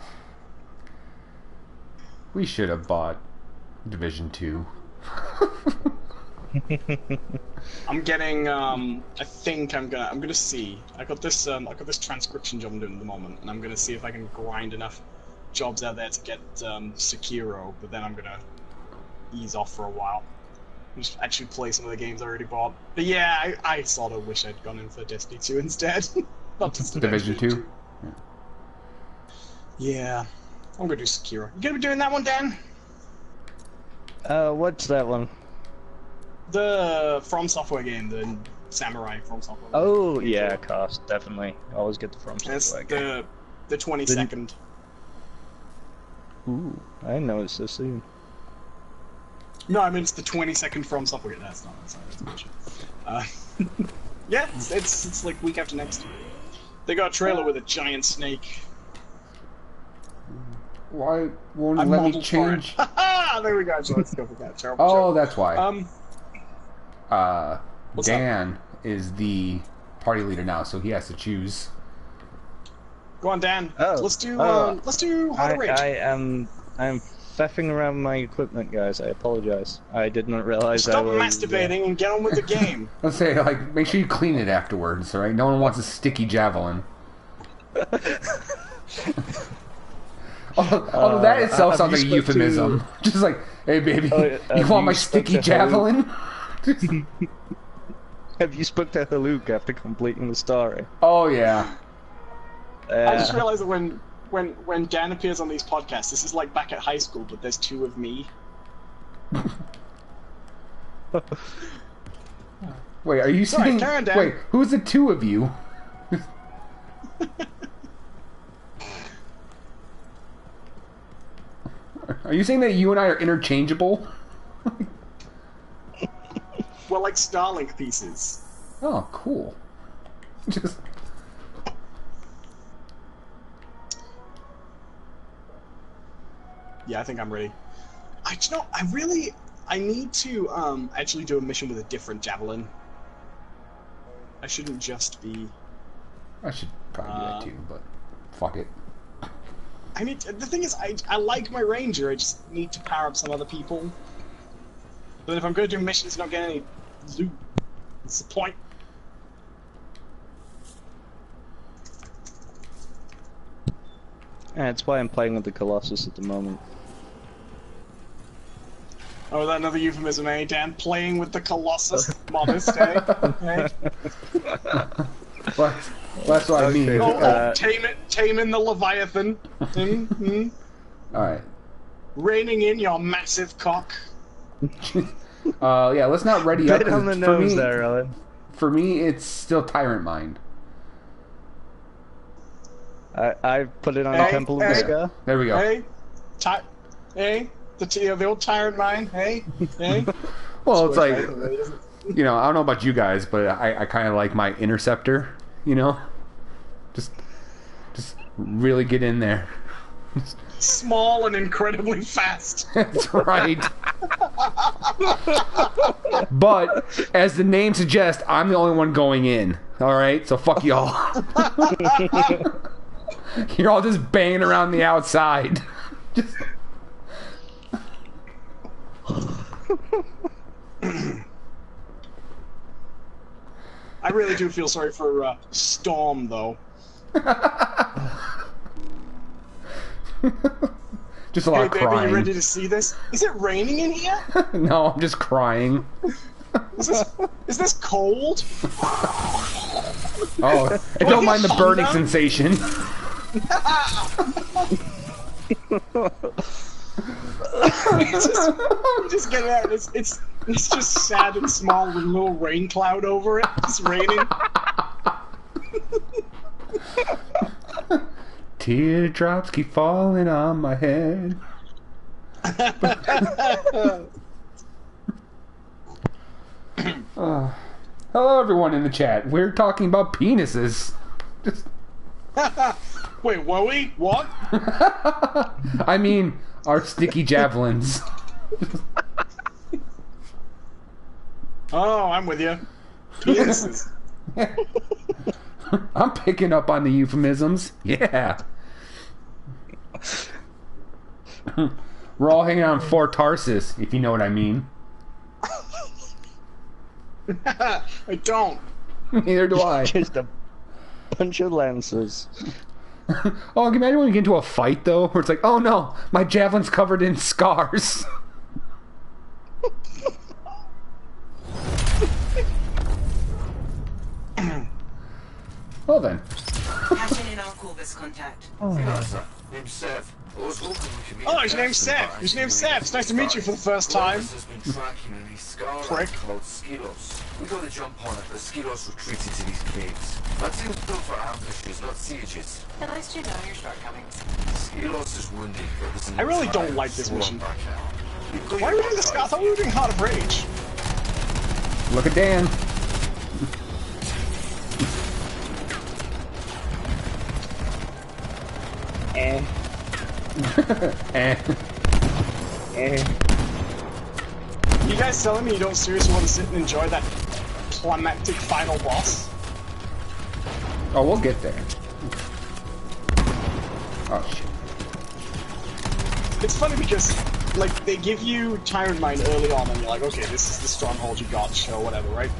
We should have bought Division 2. I'm getting, I think I'm gonna see. I got this transcription job I'm doing at the moment, and I'm gonna see if I can grind enough jobs out there to get, Sekiro, but then I'm gonna ease off for a while. Just actually play some of the games I already bought. But yeah, I sort of wish I'd gone in for Destiny 2 instead. Not just Division 2? Yeah. I'm gonna do Sekiro. You gonna be doing that one, Dan? What's that one? The From Software game, the Samurai From Software game. Oh, yeah, cost, definitely. Always get the From It's Software game. the 22nd. Ooh, I didn't know it was so soon. No, I mean it's the 22nd From Software game. That's not bullshit. Yeah, it's like week after next. They got a trailer with a giant snake. Why won't it I'm let me modeled change? for it. There we go. So let's go with that. Terrible Oh, joke. that's why. What's Dan is the party leader now, so he has to choose. Go on, Dan. Oh. Let's do Hot Rage. I'm faffing around with my equipment, guys. I apologize. I did not realize I Stop was... masturbating and get on with the game. Let's say, like, make sure you clean it afterwards, alright? No one wants a sticky javelin. Although that itself sounds like a euphemism. Just like, hey baby, you want my sticky javelin? Have you spoke to Haluk after completing the story? Oh yeah. I just realized that when Dan appears on these podcasts, this is like back at high school, but there's two of me. Wait, are you saying? carry on, Dan. Wait, who's the two of you? Are you saying that you and I are interchangeable? We're like Starlink pieces. Oh, cool. Just Yeah, I think I'm ready. I need to actually do a mission with a different javelin. I shouldn't just be. I should probably do that too, but fuck it. The thing is, I like my ranger. I just need to power up some other people. But if I'm going to do missions and not get any loot, what's the point? Yeah, that's why I'm playing with the Colossus at the moment. Oh, is that another euphemism, eh, Dan? Playing with the Colossus, modest, eh? Eh? Well, that's what I mean. Taming the Leviathan. Alright. Reining in your massive cock. Yeah, let's not ready up. Bit on the nose there, Ellen. For me, it's still Tyrant Mind. I put it on the Temple of the Scar. There we go. Hey, the old Tyrant Mind, hey? Well, it's like, you know, I don't know about you guys, but I kind of like my Interceptor, you know? Just really get in there. Small and incredibly fast. That's right. But, as the name suggests, I'm the only one going in. Alright? So fuck y'all. You're all just banging around the outside. Just... I really do feel sorry for Storm, though. Just a lot of baby, crying. you ready to see this? Is it raining in here? No, I'm just crying. Is this cold? Oh, I don't mind the burning sensation. you just get it out. It's just sad and small with a little rain cloud over it. It's raining. Teardrops keep falling on my head. Hello, everyone in the chat. We're talking about penises. Just... Wait, were we? What? I mean, our sticky javelins. Oh, I'm with you. Penises. I'm picking up on the euphemisms. Yeah. We're all hanging on Fort Tarsus, if you know what I mean. I don't. Neither do I. Just a bunch of lancers. Oh, can you imagine when you get into a fight, though, where it's like, oh no, my javelin's covered in scars. Well then. Captain in, I'll call this contact. Name's Seth. I was hoping we could meet. Oh, his name's Seth. His name's Seth. It's nice to meet you for the first time. Has been tracking an Iscar Prick. called Skilos. We got a jump on it, but Skilos retreated to these caves. That seems built for ambushes, not sieges. At least you know your shortcomings. Skilos is wounded, but there's an I really don't entire like this swarm mission. back out. Why are we doing this? I thought we were doing Heart of Rage. Look at Dan. You guys telling me you don't seriously want to sit and enjoy that climactic final boss? Oh, we'll get there. Oh, shit. It's funny because, like, they give you Tyrant Mine early on, and you're like, okay, this is the stronghold you got, sure, whatever, right?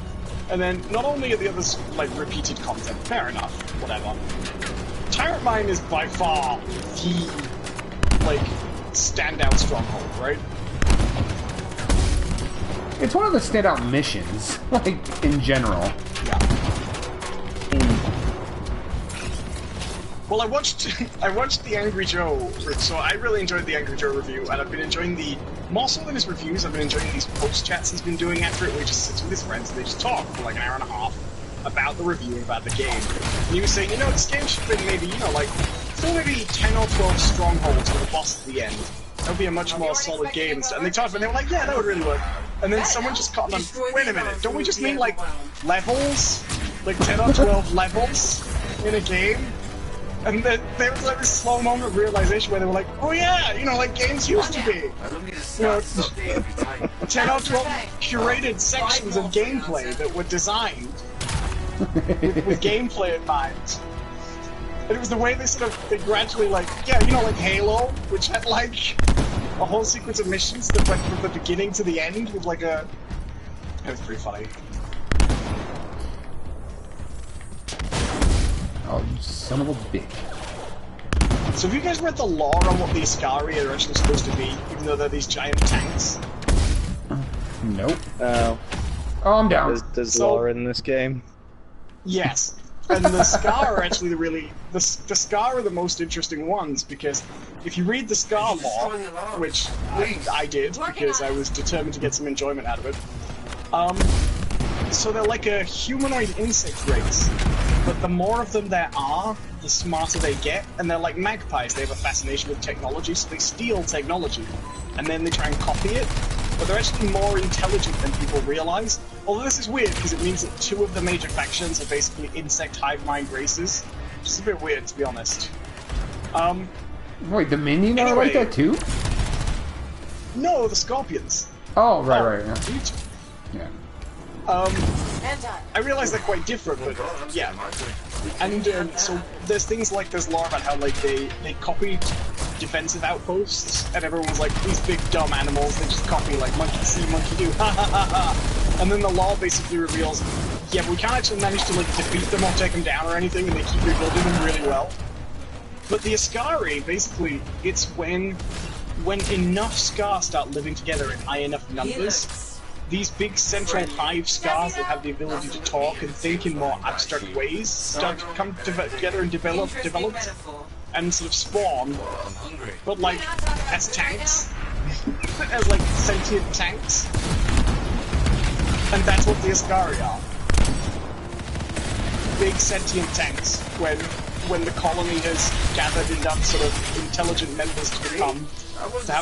And then, not only are the others, like, repeated content, fair enough, whatever. Tyrant Mine is by far the, like, standout stronghold, right? It's one of the standout missions, like, in general. Yeah. Well, I watched the Angry Joe, so I really enjoyed the Angry Joe review, and I've been enjoying more so than his reviews, I've been enjoying these post-chats he's been doing after it, where he just sits with his friends and they just talk for like an hour and a half about the review and about the game. And he was saying, you know, this game should be maybe, you know, like, still maybe 10 or 12 strongholds for the boss at the end. That would be a much more solid game. And they talked about it, and they were like, yeah, that would really work. And then someone just caught on, wait a minute, don't we just mean, like, levels? Like 10 or 12 levels in a game? And then there was like this slow moment of realization where they were like, oh yeah, you know, like games used to be. I don't need a You know, stats update every time. 10 or 12 curated sections of gameplay that were designed with gameplay in mind. And it was the way they gradually, like, yeah, you know, like Halo, which had like a whole sequence of missions that went from the beginning to the end with like a... It was pretty funny. Oh, you son of a bitch. So have you guys read the lore on what the Ascari are actually supposed to be, even though they're these giant tanks? Nope. Oh, I'm down. there's lore in this game. Yes. And the Scar are actually the Scar are the most interesting ones, because if you read the Scar lore, which I did because I was determined to get some enjoyment out of it, so they're like a humanoid insect race, but the more of them there are, the smarter they get, and they're like magpies. They have a fascination with technology, so they steal technology, and then they try and copy it, but they're actually more intelligent than people realize. Although this is weird, because it means that two of the major factions are basically insect hive mind races, which is a bit weird, to be honest. Wait, the minion are like Anyway. that too? No, the scorpions. Oh, right, yeah. Yeah. And done. I realize they're quite different, but yeah. And so there's things like there's lore about how like they copied defensive outposts, and everyone was like, these big dumb animals, they just copy like monkey see, monkey do, ha ha ha ha. And then the lore basically reveals, yeah, but we can't actually manage to like defeat them or take them down or anything, and they keep rebuilding them really well. But the Ascari, basically, it's when enough Scar start living together in high enough numbers, these big central hive Scars that have the ability to talk and think in more abstract ways start to come together and develop, and sort of spawn, I'm hungry. but like, as tanks. As like sentient tanks. And that's what the Ascari are. Big sentient tanks, when the colony has gathered enough sort of intelligent members to become,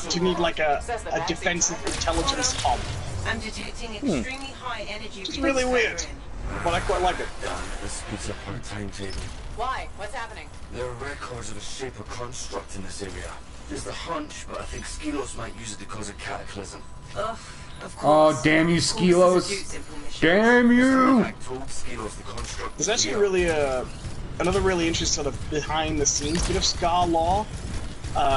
to need like a defensive intelligence hub. I'm detecting extremely high energy. It's really weird, but I quite like it. Damn, this speeds up our timetable. Why? What's happening? There are records of a shape or construct in this area. There's the hunch, but I think Skilos might use it to cause a cataclysm. Ugh, of Oh, course. damn you, Of course, this is a Skilos. simple mission. Damn you! I told Skilos the construct. There's actually really another really interesting sort of behind the scenes bit of Scar lore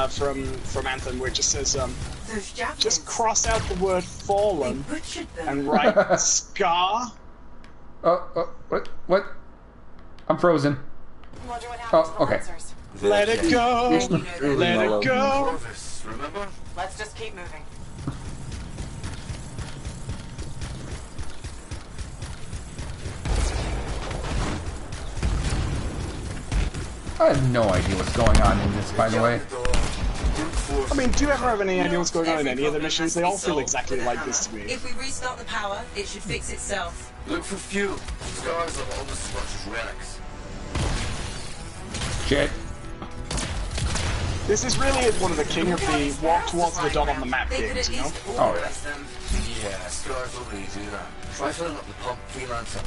from Anthem, where it just says Those javelins, just cross out the word they fallen butchered them. and write Scar. What? I'm frozen. Wonder what happened to the okay. lancers. Let it go, let it go. Corvus, remember? Let's just keep moving. I have no idea what's going on in this, by the way. I mean, do you ever have any idea what's going on in any of the missions? They all feel exactly like this to me. If we restart the power, it should fix itself. Look for fuel. Scars are almost as much as relics. Shit. This is really one of the king of the walk towards the dot on the map They could games, at you know? least Oh, organize them. Yeah, Scars will really do that. Try filling up the pump, freelancer.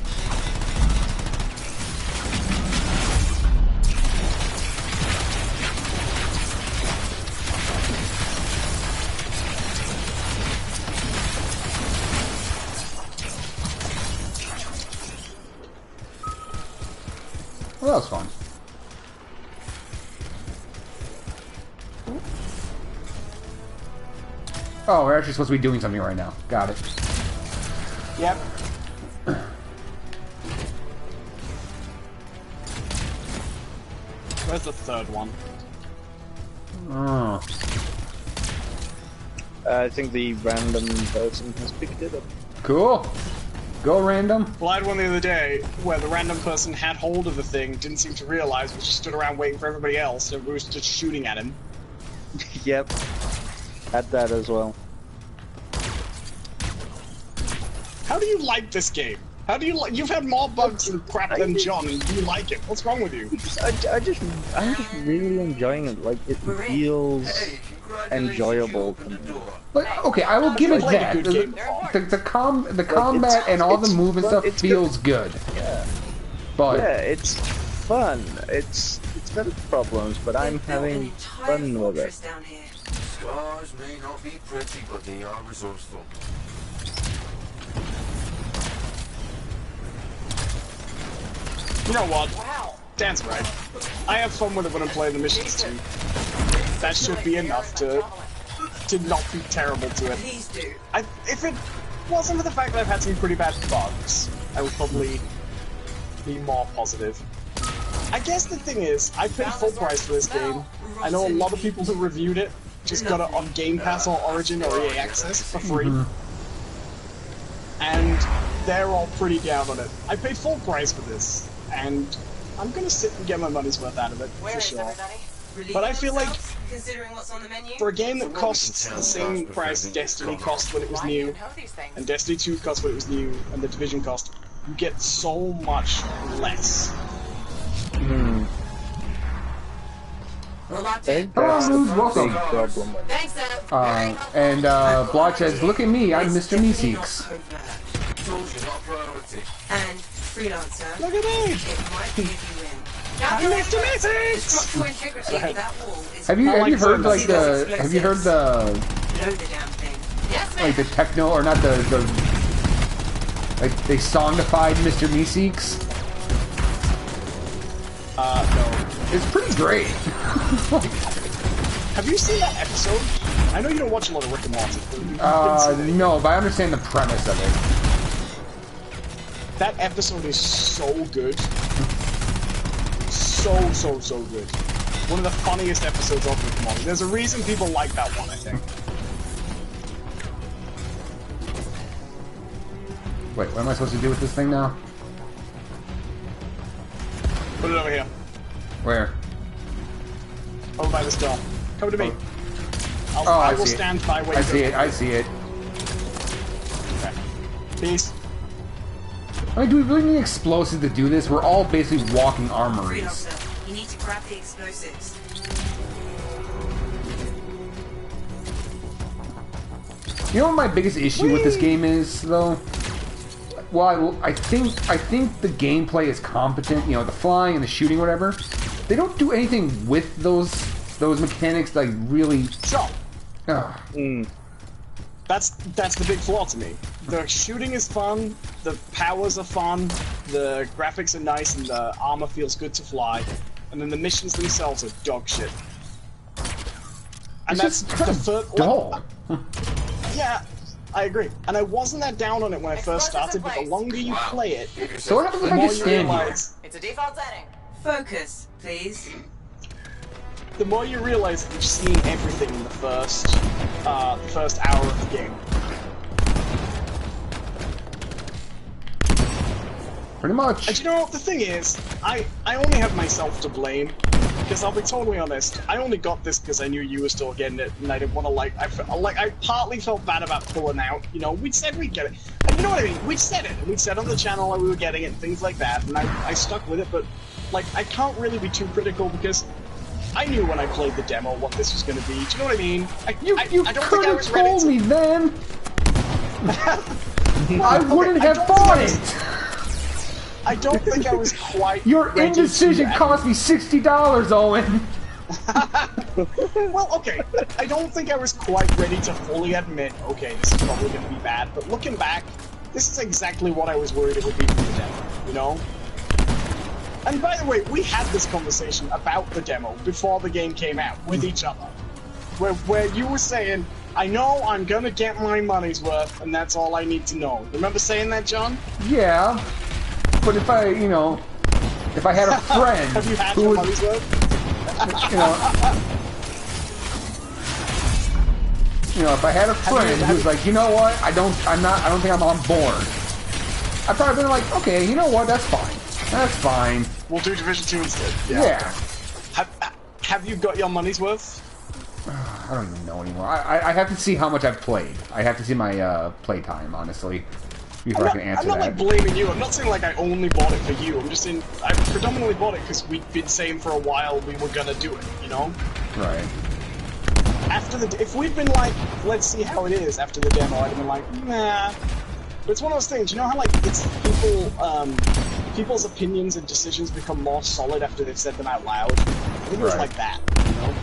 Well, that was fun. Oh, we're actually supposed to be doing something right now. Got it. Yep. Where's the third one? Oh. I think the random person has picked it up. Cool. Go random. Well, I had one the other day where the random person had hold of the thing, didn't seem to realize, was just stood around waiting for everybody else, so we was just shooting at him. Yep. Had that as well. How do you like this game? How do you like? You've had more bugs and crap than John, and you like it. What's wrong with you? I'm just really enjoying it. Like, it feels Hey, enjoyable. But, okay, I will give it played a that. good game The combat and all the it's move and fun, stuff it's feels good. Yeah. But Yeah, it's fun. It's aesthetic problems, but I'm having fun with it. Down here. Scars may not be pretty, but they are resourceful. You know what? Wow. Dan's right. I have fun with it when I'm playing the missions too. That should be enough to not be terrible to it. Please do. If it wasn't for the fact that I've had some pretty bad bugs, I would probably be more positive. I guess the thing is, I paid full price for this game. I know a lot of people who reviewed it just got it on Game Pass or Origin or EA Access for free. And they're all pretty down on it. I paid full price for this, and I'm gonna sit and get my money's worth out of it, for sure. But I feel like, for a game that costs the same price Destiny cost when it was new, and Destiny 2 cost when it was new, and the Division cost, you get so much less. Welcome. Thanks, And Blotch says, "Look at me, I'm Mr. Meeseeks." And freelancer. Look at me! It might be if you win. I'm Mr. Meeseeks! Structural integrity of that wall is Have you heard like the have you heard the know the damn thing. Yes, ma'am. like the techno or not the like they songified Mr. Meeseeks? No. It's pretty great. Have you seen that episode? I know you don't watch a lot of Rick and Morty, but you've been seeing it. No, but I understand the premise of it. That episode is so good. So good. One of the funniest episodes of Rick and Morty. There's a reason people like that one, I think. Wait, what am I supposed to do with this thing now? Put it over here. Where? Over by this door. Come to me. I I will see it. stand by where I you see go. it. I see it. Okay. Peace. I mean, do we really need explosives to do this? We're all basically walking armories. Freelancer, you need to grab the explosives. You know what my biggest issue with this game is, though? Well, I think the gameplay is competent. You know, the flying and the shooting, whatever. They don't do anything with those mechanics like really. Sure. Ugh. That's the big flaw to me. The shooting is fun, the powers are fun, the graphics are nice, and the armor feels good to fly, and then the missions themselves are dog shit. And It's that's just kind the of first. dull. Yeah, I agree. And I wasn't that down on it when I first started, but the longer you play it, So what happens the if I more just you stand here? realize. It's a default setting. Focus, please. The more you realize that you've seen everything in the first hour of the game. Pretty much. And you know what the thing is? I only have myself to blame. Because I'll be totally honest, I only got this because I knew you were still getting it, and I didn't want to I partly felt bad about pulling out. You know, we'd said we'd get it. And you know what I mean? We'd said it, and we'd said on the channel that we were getting it, and things like that, and I stuck with it, but, like, I can't really be too critical because I knew when I played the demo what this was going to be. Do you know what I mean? You I don't could think I have was ready told to... me then. I wouldn't I have don't bought think I it. I don't think I was quite Your ready indecision to... cost me $60, Owen. Well, okay, I don't think I was quite ready to fully admit, okay, this is probably going to be bad, but looking back, this is exactly what I was worried it would be for the demo, you know? And by the way, we had this conversation about the demo before the game came out, with each other. Where you were saying, I know I'm gonna get my money's worth, and that's all I need to know. Remember saying that, John? Yeah, but if I, if I had a friend Have you had who your was, money's worth? if I had a friend who's like, you know what, I don't think I'm on board. I'd probably been like, okay, you know what, that's fine. That's fine. We'll do Division 2 instead. Yeah. Have you got your money's worth? I don't even know anymore. I have to see how much I've played. I have to see my play time, honestly, before I can answer I'm not that. like blaming you. I'm not saying like I only bought it for you. I'm just saying I predominantly bought it because we'd been saying for a while we were gonna do it. You know. Right. If we'd been like, let's see how it is after the demo, I'd have been like, nah. But it's one of those things. You know how like it's people people's opinions and decisions become more solid after they've said them out loud. I think it was like that, you know?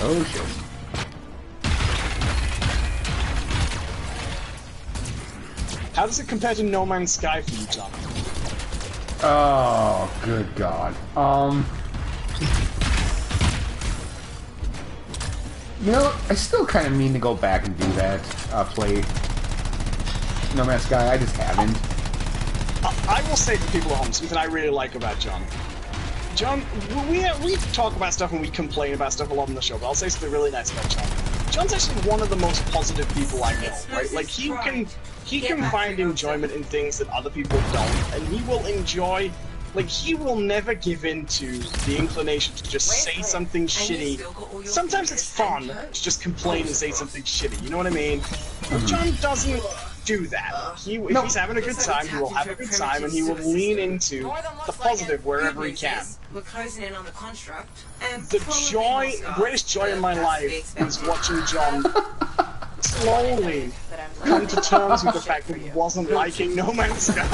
Oh shit. How does it compare to No Man's Sky for you, John? Oh, good God. You know, I still kind of mean to go back and do that. Play No Man's Sky. I just haven't. I will say to people at home something I really like about John. John, we talk about stuff and we complain about stuff a lot on the show, but I'll say something really nice about John. John's actually one of the most positive people I know, right? Like, he can find enjoyment in things that other people don't, and he will enjoy... Like, he will never give in to the inclination to just say something shitty. Sometimes it's fun to just complain and say something shitty, you know what I mean? But John doesn't do that. If he's having a good time, he will have a good time, and he will lean into the positive wherever he can. We're closing in on the construct. The greatest joy in my life is watching John slowly come to terms with the fact that he wasn't liking No Man's Sky.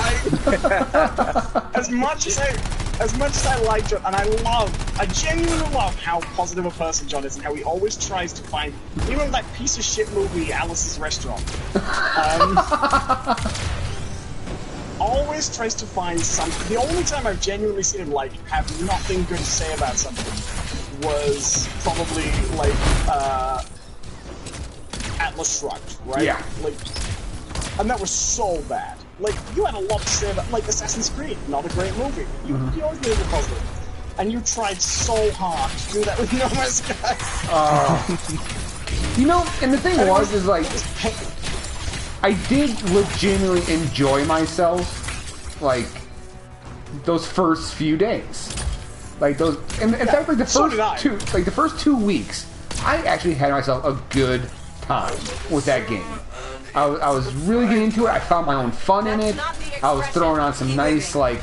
As much as I like John, and I genuinely love how positive a person John is, and how he always tries to find, even that piece of shit movie, Alice's Restaurant, always tries to find something. The only time I've genuinely seen him, like, have nothing good to say about something was probably, like, Atlas Shrugged, right? Yeah. Like, and that was so bad. Like, you had a lot to say about, like, Assassin's Creed, not a great movie. You always made it positive. And you tried so hard to do that with No Man's Sky. You know, and the thing is like, I did legitimately enjoy myself, like, those first few days. Like, those, in fact, like, the first 2 weeks, I actually had myself a good time with that game. I was really getting into it. I found my own fun in it. I was throwing on some nice, like,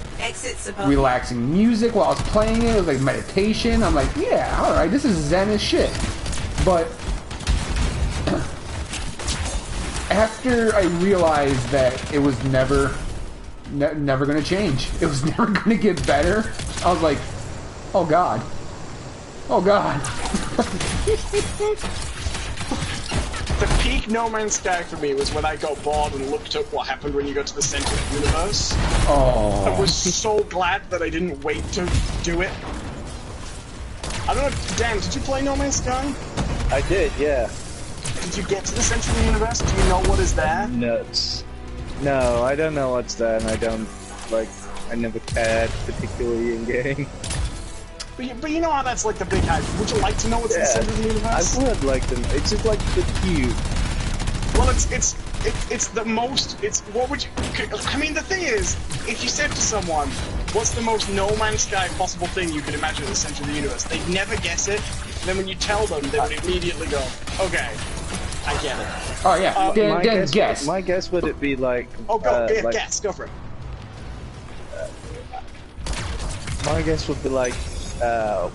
relaxing music while I was playing it. It was like meditation. I'm like, yeah, alright, this is zen as shit. But after I realized that it was never gonna change, it was never gonna get better, I was like, oh god. Oh god. The peak No Man's Sky for me was when I got bored and looked up what happened when you go to the center of the universe. Oh. I was so glad that I didn't wait to do it. I don't know, Dan, did you play No Man's Sky? I did, yeah. Did you get to the center of the universe? Do you know what is there? Nuts. No, I don't know what's there, and I don't, like, I never cared particularly in game. But you know how that's like the big hype. Would you like to know what's in the center of the universe? I would like them. It's just like the cube. Well, it's the most. It's what would you? I mean, the thing is, if you said to someone, "What's the most No Man's Sky possible thing you could imagine at the center of the universe?" They'd never guess it. And then when you tell them, they would immediately go, "Okay, I get it." Oh yeah, Dan, guess. My guess would it be like? Oh, go like, guess. Go for it. My guess would be like.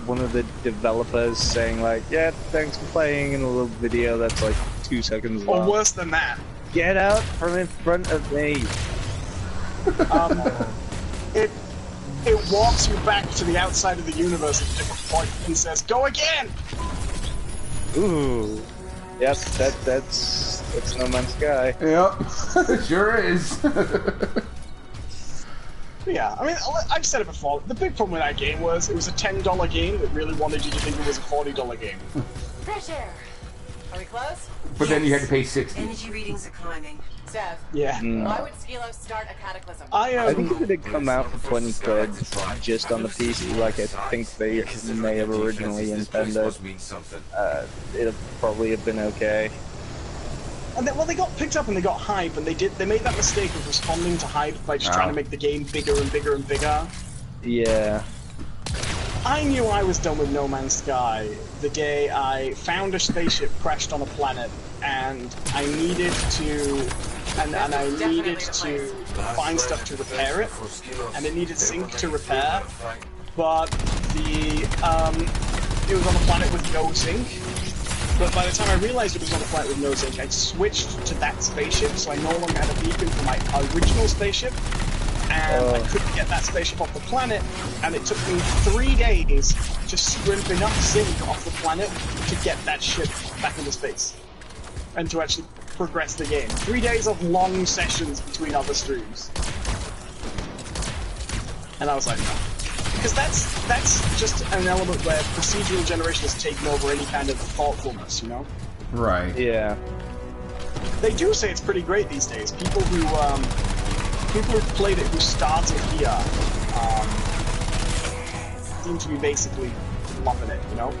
One of the developers saying like, yeah, thanks for playing, in a little video that's like 2 seconds long. Or worse than that. Get out from in front of me. It walks you back to the outside of the universe at a different point and says, "Go again." Ooh. Yep, that's No Man's Sky. Yep, sure is. Yeah, I mean, I've said it before. The big problem with that game was it was a $10 game that really wanted you to think it was a $40 game. Fresh air. Are we close? But then you had to pay 60. Energy readings are climbing. Sev, Yeah. why would Skilo start a cataclysm? I think it did come out for 20 quid just on the PC, like I think they may have originally intended. It'll probably have been okay. And they got picked up and they got hype, and they made that mistake of responding to hype by just trying to make the game bigger and bigger and bigger. Yeah. I knew I was done with No Man's Sky the day I found a spaceship crashed on a planet, and I needed to find stuff to repair it, and it needed sync to repair, but it was on a planet with no sync. But by the time I realized it was on a planet with no zinc, I'd switched to that spaceship, so I no longer had a beacon for my original spaceship, and I couldn't get that spaceship off the planet, and it took me 3 days to scrimp enough zinc off the planet to get that ship back into space, and to actually progress the game. 3 days of long sessions between other streams. And I was like, no. Because that's just an element where procedural generation has taken over any kind of thoughtfulness, you know? Right. Yeah. They do say it's pretty great these days. People who've played it who started here seem to be basically loving it, you know?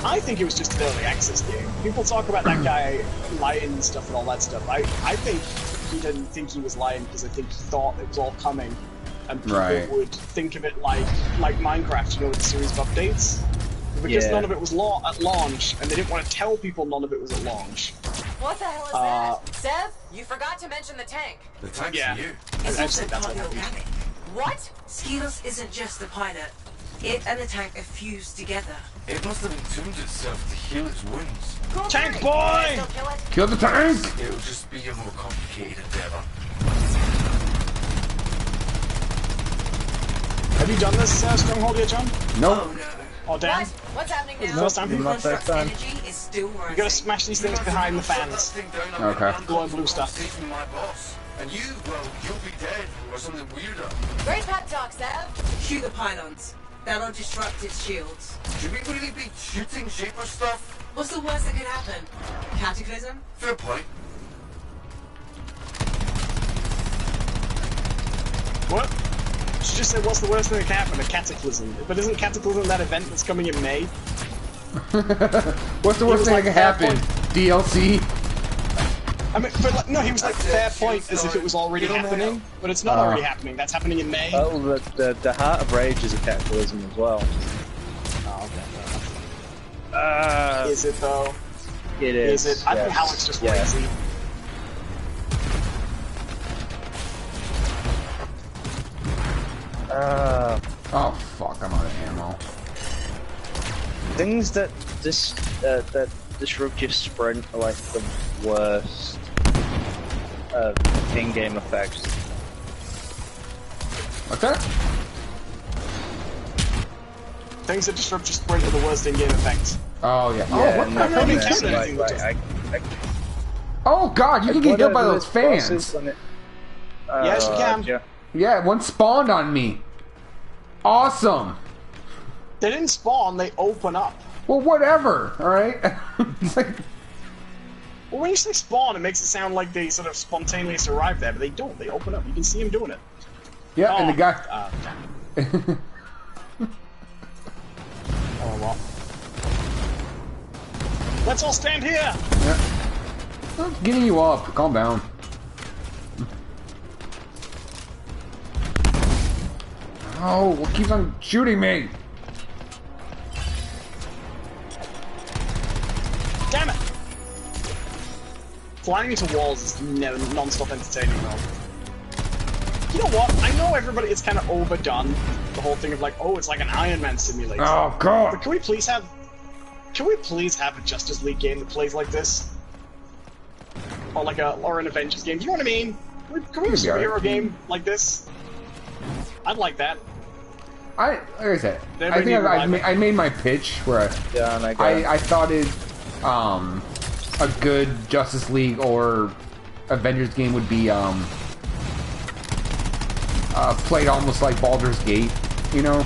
I think it was just an early access game. People talk about that guy lying and stuff and all that stuff. I think he didn't think he was lying because I think he thought it was all coming, and people would think of it like Minecraft, you know, with a series of updates. Because none of it was at launch, and they didn't want to tell people none of it was at launch. What the hell is that? Sev, you forgot to mention the tank. The tank's you. It's Actually, also that's what partly happened. organic. What? Skilos isn't just the pilot. It and the tank are fused together. It must have entombed itself to heal its wounds. Cool Tank theory. boy! Still kill it? Kill the tank! It'll just be a more complicated endeavor. Have you done this Stronghold yet, John? Nope. Oh no. Or Dan? What? What's happening It's now? the first time for you? Not that time. Energy is still rising. You gotta smash these things behind the fans. Okay. Blue and blue stuff. My boss. And you, well, you'll be dead or something weirder. Great pep talk, Sev. Shoot the pylons. That'll disrupt its shields. Should we really be shooting shaper stuff? What's the worst that could happen? Cataclysm? Fair point. What? She just said, what's the worst thing that can happen? A cataclysm. But isn't Cataclysm that event that's coming in May? What's the worst thing that can happen? DLC? I mean, but like, no, he was like, fair point, as if it was already happening. But it's not already happening. That's happening in May. Oh, the Heart of Rage is a cataclysm as well. Oh, okay. Is it though? It is. Is it? I think Alex just lazy. Oh fuck, I'm out of ammo. Things that disrupt your sprint are like the worst in-game effects. What's that? Things that disrupt your sprint are the worst in-game effect. Oh yeah. Yeah, Oh, what and the I'm hell? not that's counting anything that does- Oh god, you can get hit by those fans. Yes, you can. Yeah. Yeah, one spawned on me. Awesome. They didn't spawn, they open up. Well, whatever. All right. It's like, Well, when you say spawn, it makes it sound like they sort of spontaneously arrive there, but they don't. They open up. You can see them doing it. yeah, and the guy. Damn. Oh, well. Let's all stand here! Yeah. I'm getting you up. Calm down. Oh, what keeps on shooting me? Damn it! Flying into walls is non-stop entertaining, though. You know what? I know everybody, it's kind of overdone, the whole thing of like, oh, it's like an Iron Man simulator. Oh But god. can we please have a Justice League game that plays like this? Or like or an Avengers game, do you know what I mean? Can we have a superhero game like this? I'd like that. Like I said, They I think need I made my pitch where Yeah, and I thought it, a good Justice League or Avengers game would be, played almost like Baldur's Gate, you know?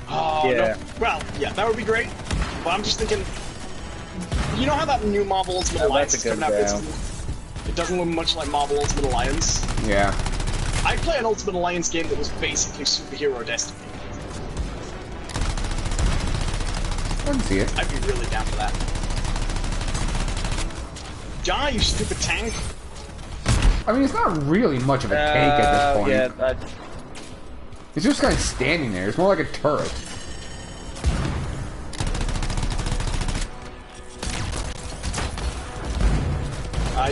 Oh, Yeah. no. Well, yeah, that would be great. But I'm just thinking, you know how that new Marvel Ultimate Alliance is that's a coming good out? It doesn't look much like Marvel Ultimate Alliance. Yeah. I'd play an Ultimate Alliance game that was basically superhero Destiny. I can see it. I'd be really down for that. Die, you stupid tank! I mean, it's not really much of a tank at this point. Yeah, It's just kind of standing there. It's more like a turret.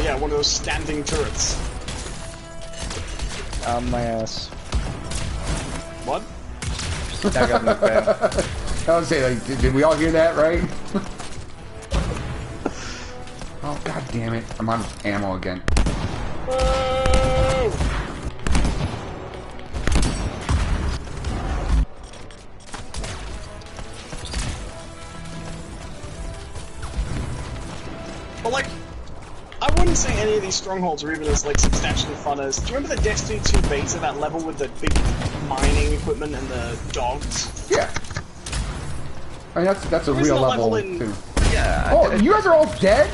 Yeah, one of those standing turrets. on my ass. What? I got knocked down. I was saying, like, did we all hear that, right? Oh, god damn it. I'm out of ammo again. But like, I wouldn't say any of these strongholds are even as like substantially fun as. Do you remember the Destiny 2 beta, that level with the big mining equipment and the dogs? Yeah. I mean, that's a real level, too. Yeah. Oh, you guys are all dead?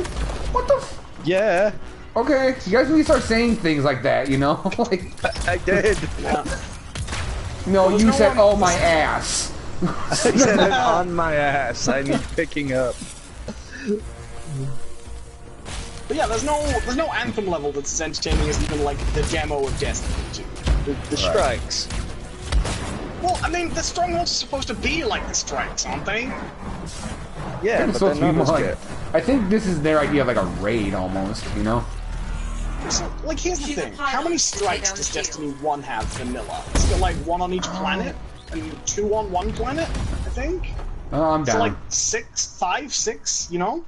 What the f... Yeah. Okay, you guys need to start saying things like that, you know? Like, I did. Yeah. no, Well, you no said, one- oh, my ass. I said it on my ass. I need picking up. But yeah, there's no Anthem level that's as entertaining as even like the demo of Destiny 2. The strikes. Well, I mean, the strongholds are supposed to be like the strikes, aren't they? Yeah, It's but they're supposed to be not as more good. I think this is their idea of like a raid almost, you know? So, like, here's the She's a thing: pilot how many to take strikes down does the Destiny 1 have vanilla? It's got like 1 on each planet and 2 on one planet, I think. Oh, I'm So down. like 5, 6, you know,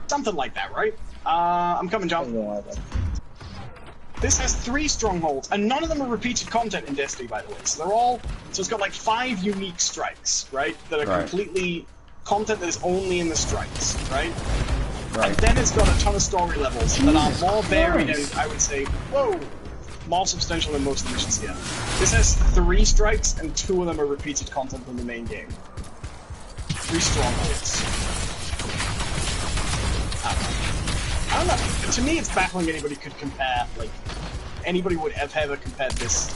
something like that, right? I'm coming, John. This has 3 strongholds, and none of them are repeated content in Destiny, by the way. So they're all. So it's got like 5 unique strikes, right? That are Right. completely content that is only in the strikes, right? Right. And then it's got a ton of story levels that are Jesus more varied and, Christ. I would say, whoa, more substantial than most of the missions here. This has 3 strikes, and 2 of them are repeated content from the main game. 3 strongholds. I don't know. To me, it's baffling anybody could compare, like, anybody would have ever compared this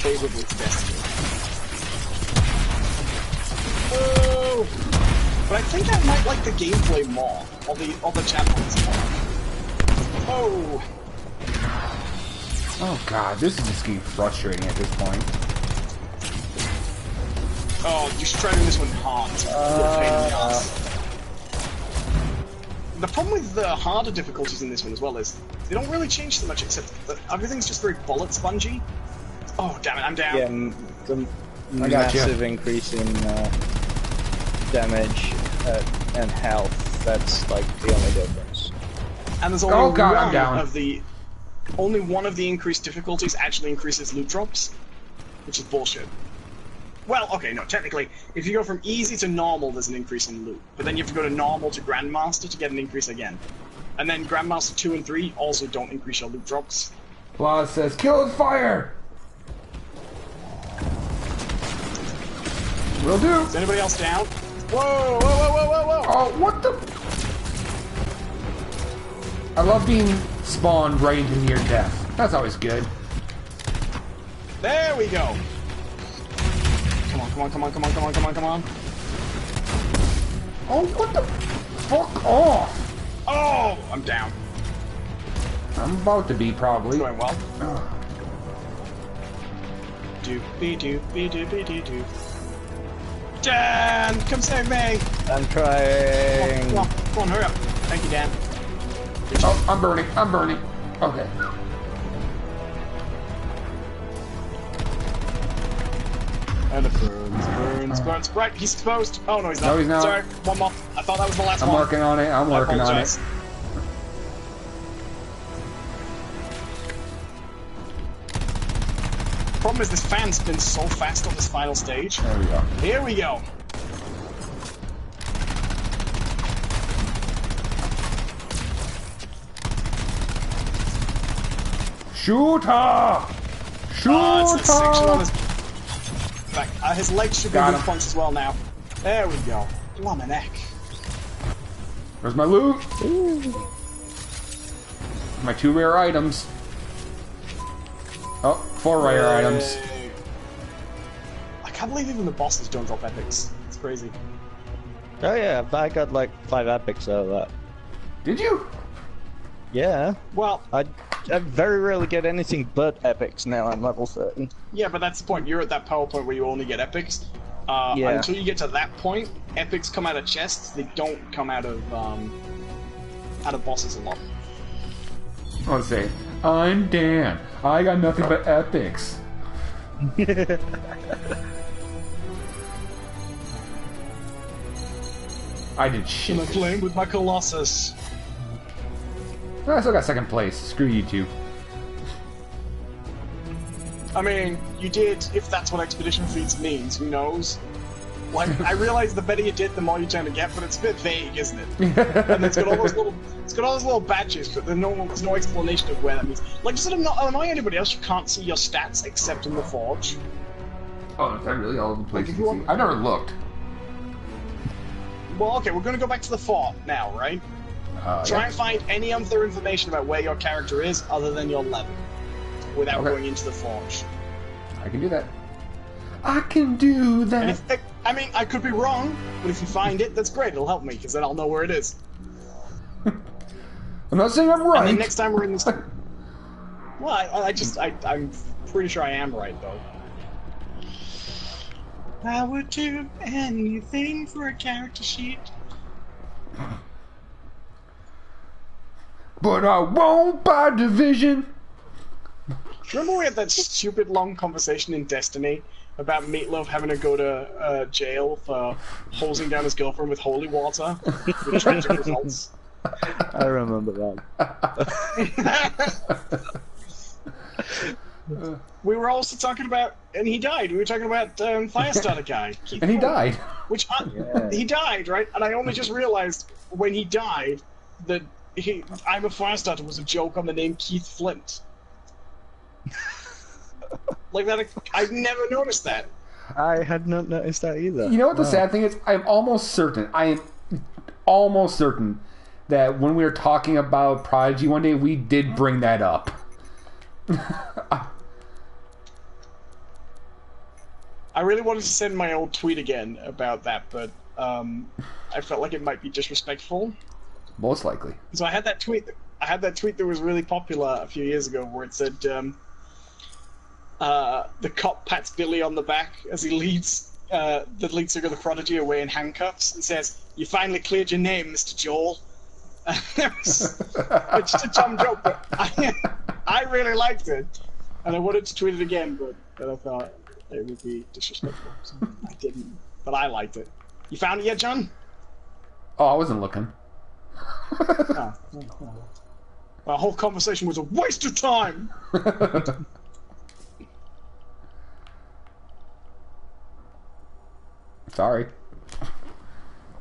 favorably to Destiny. Oh! But I think I might like the gameplay more, or the chapters more. Oh! Oh god, this is just getting frustrating at this point. Oh, you should try doing this one hard. It's a pain in the ass. The problem with the harder difficulties in this one as well is they don't really change so much, except that everything's just very bullet spongy. Oh damn it, I'm down. Yeah, the I got you. massive increase in damage and health. That's like the only difference. And there's Oh, God, I'm down. only one of the increased difficulties actually increases loot drops, which is bullshit. Well, okay, no, technically, if you go from easy to normal, there's an increase in loot. But then you have to go to normal to Grandmaster to get an increase again. And then Grandmaster 2 and 3 also don't increase your loot drops. Plaza says, kill with fire! Will do. Is anybody else down? Whoa, whoa, whoa, whoa, whoa, whoa! Oh, what the? I love being spawned right into near death. That's always good. There we go! Come on, come on, come on, come on, come on, come on, come on. Oh, what the? Fuck off! Oh! I'm down. I'm about to be, probably. Going well. Ugh. Doopy doopy doopy doo doo. Dan! Come save me! I'm trying. Come on, come on, hurry up. Thank you, Dan. Oh, I'm burning. I'm burning. Okay. And it burns. Right, he's exposed. Oh, no, he's not. No, he's not. Sorry, one more. I thought that was the last I'm one. working on it. I'm I working on apologize. it. Problem is, this fan spins so fast on this final stage. There we go. Here we go. Shoot her! Shoot It's that section on her! his back. His legs should be Got weak him. points as well now. There we go. Blummin' neck. Where's my loot? My 2 rare items. Oh, 4 rare items. Yay. I can't believe even the bosses don't drop epics. It's crazy. Oh yeah, I got like 5 epics out of that. Did you? Yeah. Well, I very rarely get anything but epics now I'm level 30. yeah, but that's the point. You're at that power point where you only get epics. Yeah. Until you get to that point, epics come out of chests. They don't come out of bosses a lot. Let's see. I'm Dan. I got nothing but epics. I did shit. I'm playing with my Colossus. I still got second place. Screw you two. I mean, you did, if that's what expedition feats means, who knows? Like, I realize the better you did, the more you tend to get, but it's a bit vague, isn't it? And it's got all those little badges, but there's no explanation of where that means. Like, does it annoy anybody else? You can't see your stats except in the Forge. Oh, is that really all the places Like, you see? I've never looked. Well, okay, we're gonna go back to the fort now, right? Try and find any other information about where your character is other than your level, without going into the Forge. I can do that. I can do that. And I mean, I could be wrong, but if you find it, that's great. It'll help me, because then I'll know where it is. I'm not saying I'm right. And then next time we're in this... Well, I'm pretty sure I am right, though. I would do anything for a character sheet. But I won't by division. Remember we had that stupid long conversation in Destiny about Meatloaf having to go to jail for hosing down his girlfriend with holy water with tragic results? I remember that. We were also talking about, and he died. We were talking about Firestarter guy, Keith And he Flint, died. Which Yeah. he died, right? And I only just realized when he died that I'm a Firestarter was a joke on the name Keith Flint. Like that, I've never noticed that. I had not noticed that either. You know what the sad thing is? I'm almost certain that when we were talking about Prodigy one day, we did bring that up. I really wanted to send my old tweet again about that, but I felt like it might be disrespectful. Most likely. So I had that tweet. That was really popular a few years ago, where it said, the cop pats Billy on the back as he leads the lead singer of the Prodigy away in handcuffs and says, "You finally cleared your name, Mr. Joel." It's just a dumb joke, but I really liked it, and I wanted to tweet it again, but I thought it would be disrespectful, so I didn't. But I liked it. You found it yet, John? Oh, I wasn't looking. Oh. Our whole conversation was a waste of time! Sorry.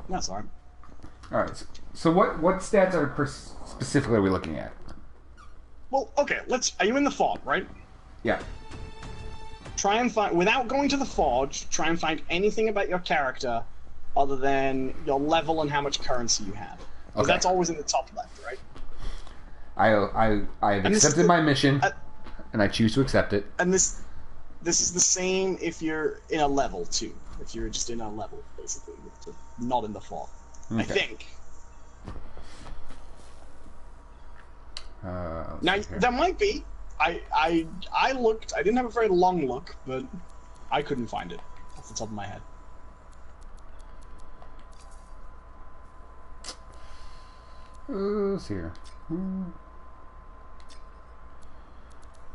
That's alright. Alright, so what stats specifically are we looking at? Well, okay, are you in the fort, right? Yeah. Try and find, without going to the Forge, try and find anything about your character other than your level and how much currency you have. Because that's always in the top left, right? I have accepted my mission, and I choose to accept it. And this is the same if you're in a level, too. If you're just in a level, basically, not in the fort. Okay. I think. Now, there might be. I looked. I didn't have a very long look, but I couldn't find it off the top of my head. Who's here?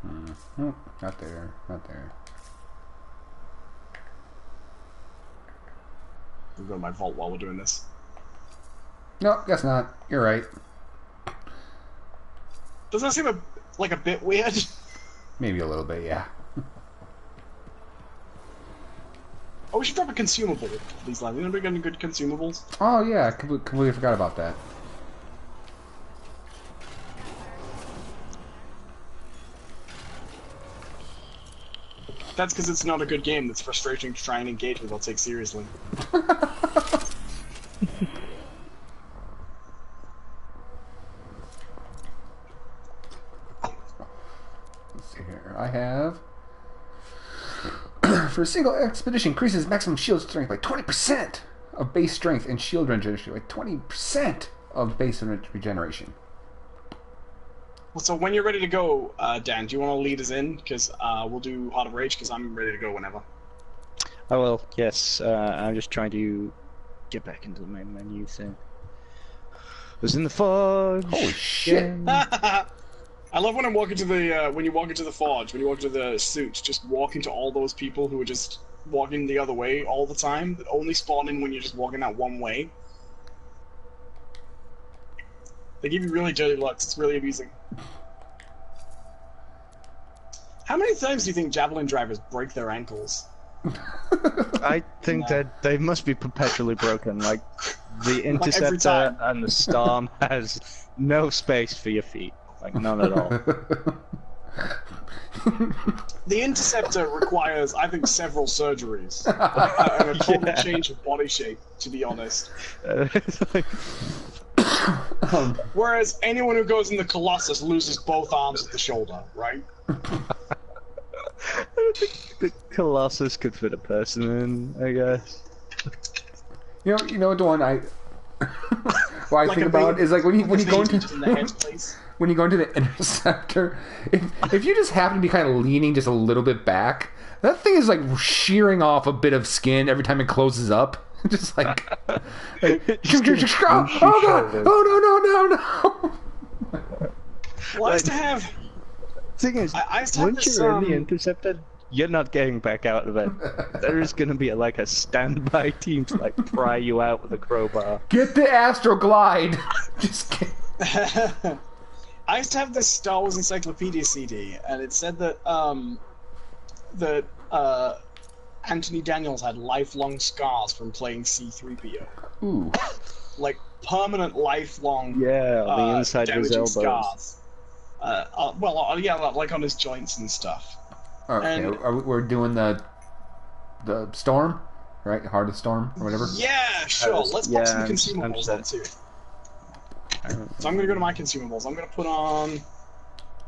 Not there. Not there. I'll go to my vault while we're doing this. No, guess not. You're right. Doesn't that seem like a bit weird? Maybe a little bit, yeah. Oh, we should drop a consumable these lines. Anybody got any good consumables? Oh yeah, I completely forgot about that. That's because it's not a good game that's frustrating to try and engage with or take seriously. Let's see here. I have... For a single expedition, increases maximum shield strength by 20% of base strength and shield regeneration by 20% of base regeneration. Well, so when you're ready to go, Dan, do you want to lead us in? Because we'll do Heart of Rage, because I'm ready to go whenever. I will, yes. I'm just trying to get back into the main menu thing. Was in the Forge. Holy shit! I love when I'm walking to the when you walk into the Forge, when you walk into the suits, just walking to all those people who are just walking the other way all the time, that only spawn in when you're just walking that one way. They give you really dirty looks. It's really amusing. How many times do you think javelin drivers break their ankles? I think that they must be perpetually broken. Like, the every Interceptor time. and the Storm has no space for your feet. Like, none at all. The Interceptor requires, I think, several surgeries and a total change of body shape, to be honest. It's like, Whereas anyone who goes in the Colossus loses both arms at the shoulder, right? I don't think the Colossus could fit a person in, I guess. You know the one I what I Like think a about big- is like when you go in the head into place. when you go into the Interceptor, if you just happen to be kind of leaning just a little bit back, that thing is like shearing off a bit of skin every time it closes up. Just like oh god, oh no. Well, I used to have. Thing is, I used to have once this, you're in the Interceptor, you're not getting back out of it. There is going to be like a standby team to like pry you out with a crowbar. Get the Astroglide. Just kidding. I used to have this Star Wars Encyclopedia CD, and it said that Anthony Daniels had lifelong scars from playing C-3PO. Ooh. Like permanent, lifelong. Yeah, on the inside of his damaging elbows. scars. Yeah, like on his joints and stuff. Okay, And- we're doing the storm, right? Heart of Storm or whatever. Yeah, sure. Let's pop some I'm consumables on too. So I'm gonna go to my consumables. I'm gonna put on.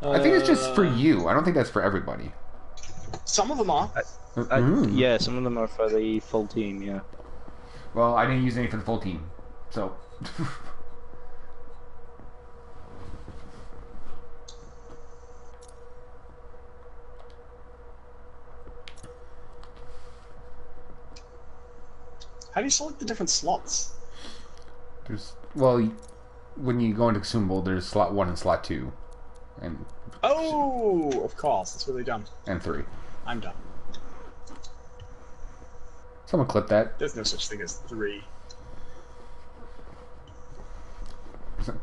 I think it's just for you. I don't think that's for everybody. Some of them are. Yeah, some of them are for the full team, yeah. Well, I didn't use any for the full team, so. How do you select the different slots? When you go into consumable, there's slot 1 and slot 2, and Oh, of course. That's really dumb. and 3. I'm dumb. Someone clip that. There's no such thing as 3.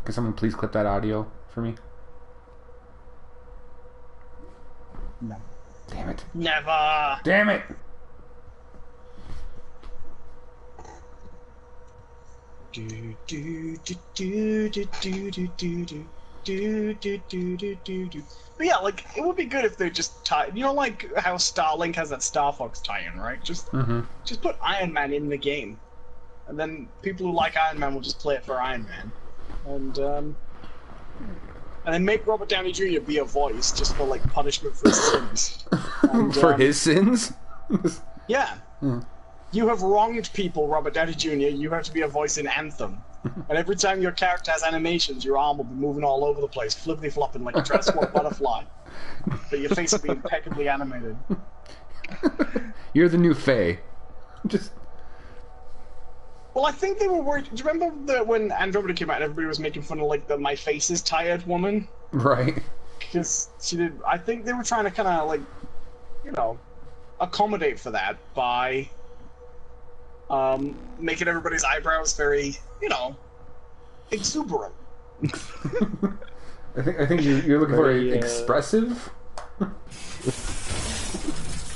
Can someone please clip that audio for me? No. Damn it! Never. Damn it! Do do do do do do do do do do do do do do. But yeah, like it would be good if they just tie. You know, like how Starlink has that Star Fox tie-in, right? Just put Iron Man in the game, and then people who like Iron Man will just play it for Iron Man, and then make Robert Downey Jr. be a voice just for like punishment for his sins. And, For his sins? Yeah. You have wronged people, Robert Downey Jr. You have to be a voice in Anthem. And every time your character has animations, your arm will be moving all over the place, flippity-flopping like a transport butterfly. But your face will be impeccably animated. You're the new Faye. Just Well, I think they were worried. Do you remember when Andromeda came out and everybody was making fun of like the "my face is tired" woman? right. Because she did. I think they were trying to kind of like, you know, accommodate for that by making everybody's eyebrows very, you know, exuberant. I think you're looking for Very, expressive.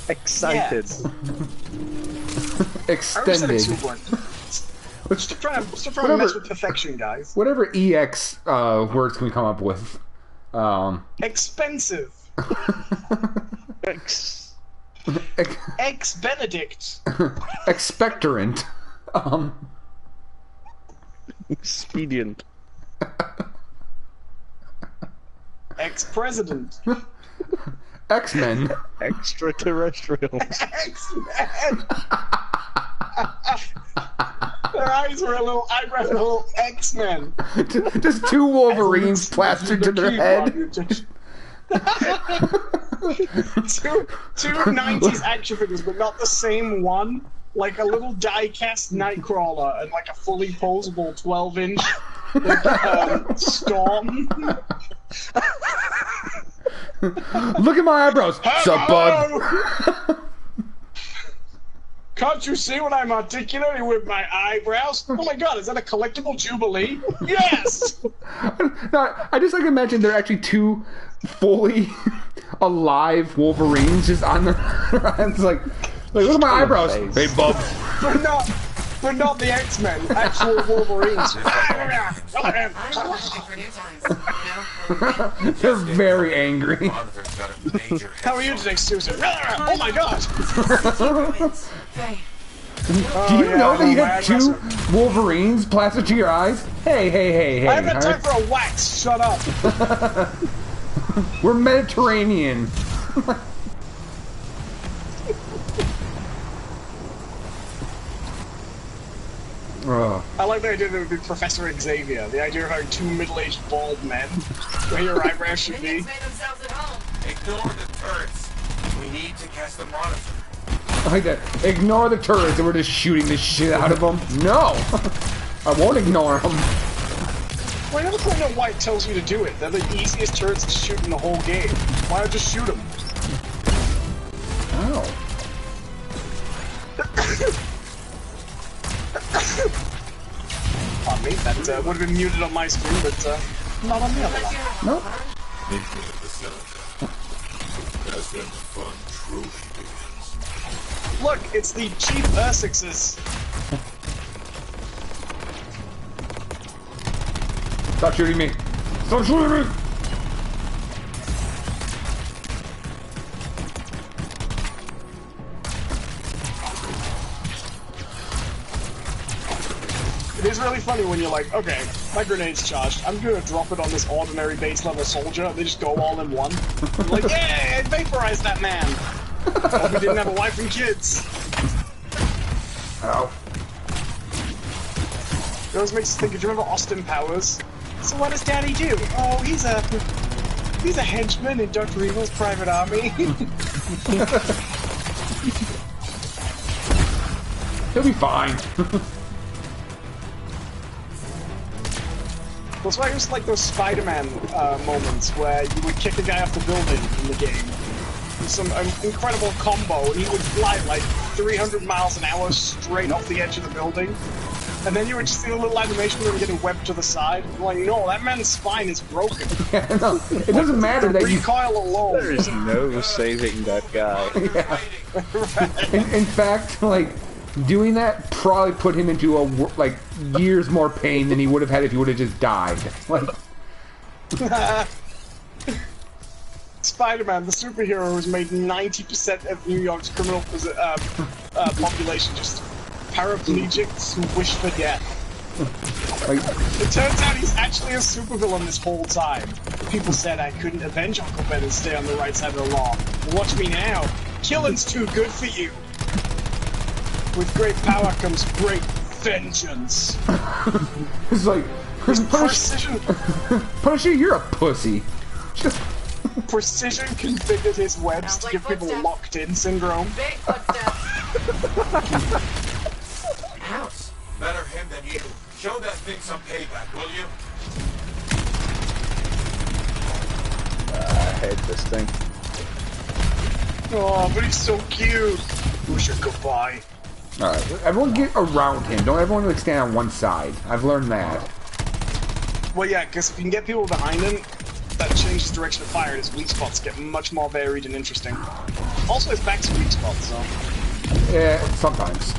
Excited. Yeah. I said Extended. exuberant. Stop trying to mess with perfection, guys. Whatever EX words can we come up with? Expensive. Ex-Benedict. Expectorant. Expedient. Ex-President. X-Men. Extraterrestrials. X-Men. Their eyes were eyebrows were a little X-Men. Just two Wolverines plastered to their head. two 90s action figures, but not the same one. Like a little die-cast Nightcrawler and like a fully posable 12-inch Storm. Look at my eyebrows. Sup, bud? Can't you see when I'm articulating with my eyebrows? Oh my god, is that a collectible Jubilee? Yes! No, I just like imagine they're actually two fully alive Wolverines just on their hands, like look at my eyebrows. Hey, bub. They're not the X-Men, actual Wolverines. They're very angry. How are you today, Susan? Oh my god! Do you know that you have two Wolverines plastered to your eyes? Hey. I haven't time for a wax, shut up. We're Mediterranean. I like the idea that it would be Professor Xavier. The idea of having two middle-aged bald men where your eyebrows should be. Ignore the turrets. We need to catch the monitor. I like that. Ignore the turrets and we're just shooting the shit out of them. No! I won't ignore them. Well, I never quite know why it tells you to do it. They're the easiest turrets to shoot in the whole game. Why not just shoot them? Oh. Pardon me, that would have been muted on my screen, but not on the other one. Nope. Look, it's the cheap Ursixes. Stop shooting me. Stop shooting me! It is really funny when you're like, okay, my grenade's charged, I'm gonna drop it on this ordinary base level soldier, and they just go all in one. You're like, yay, I vaporized that man! Hope he didn't have a wife and kids. Ow. It always makes you think, do you remember Austin Powers? So what does Daddy do? Oh, he's a henchman in Dr. Evil's private army. He'll be fine. That's why it was like those Spider-Man moments where you would kick a guy off the building in the game. Some incredible combo, and he would fly like 300 miles an hour straight off the edge of the building. And then you would just see a little animation where he getting webbed to the side. I'm like, no, that man's spine is broken. Yeah, no, it doesn't matter that recoil alone. There is no saving that guy. Yeah. In fact, like, doing that probably put him into like years more pain than he would have had if he would have just died. Like, Spider-Man, the superhero who's made 90% of New York's criminal population just paraplegics who wish for death. like, It turns out he's actually a supervillain this whole time. People said I couldn't avenge Uncle Ben and stay on the right side of the law. Well, watch me now. Killing's too good for you. With great power comes great vengeance. it's like, Precision. Punisher, you're a pussy. Just Precision configured his webs to give people locked-in syndrome. Big footsteps. Ouch. Better him than you. Show that thing some payback, will you? I hate this thing. Oh, but he's so cute. Wish it goodbye. alright, everyone get around him. Don't everyone like stand on one side. I've learned that. Well, yeah, because if you can get people behind him, that changes direction of fire, and his weak spots get much more varied and interesting. Also, his back's a weak spot, so... Yeah, sometimes.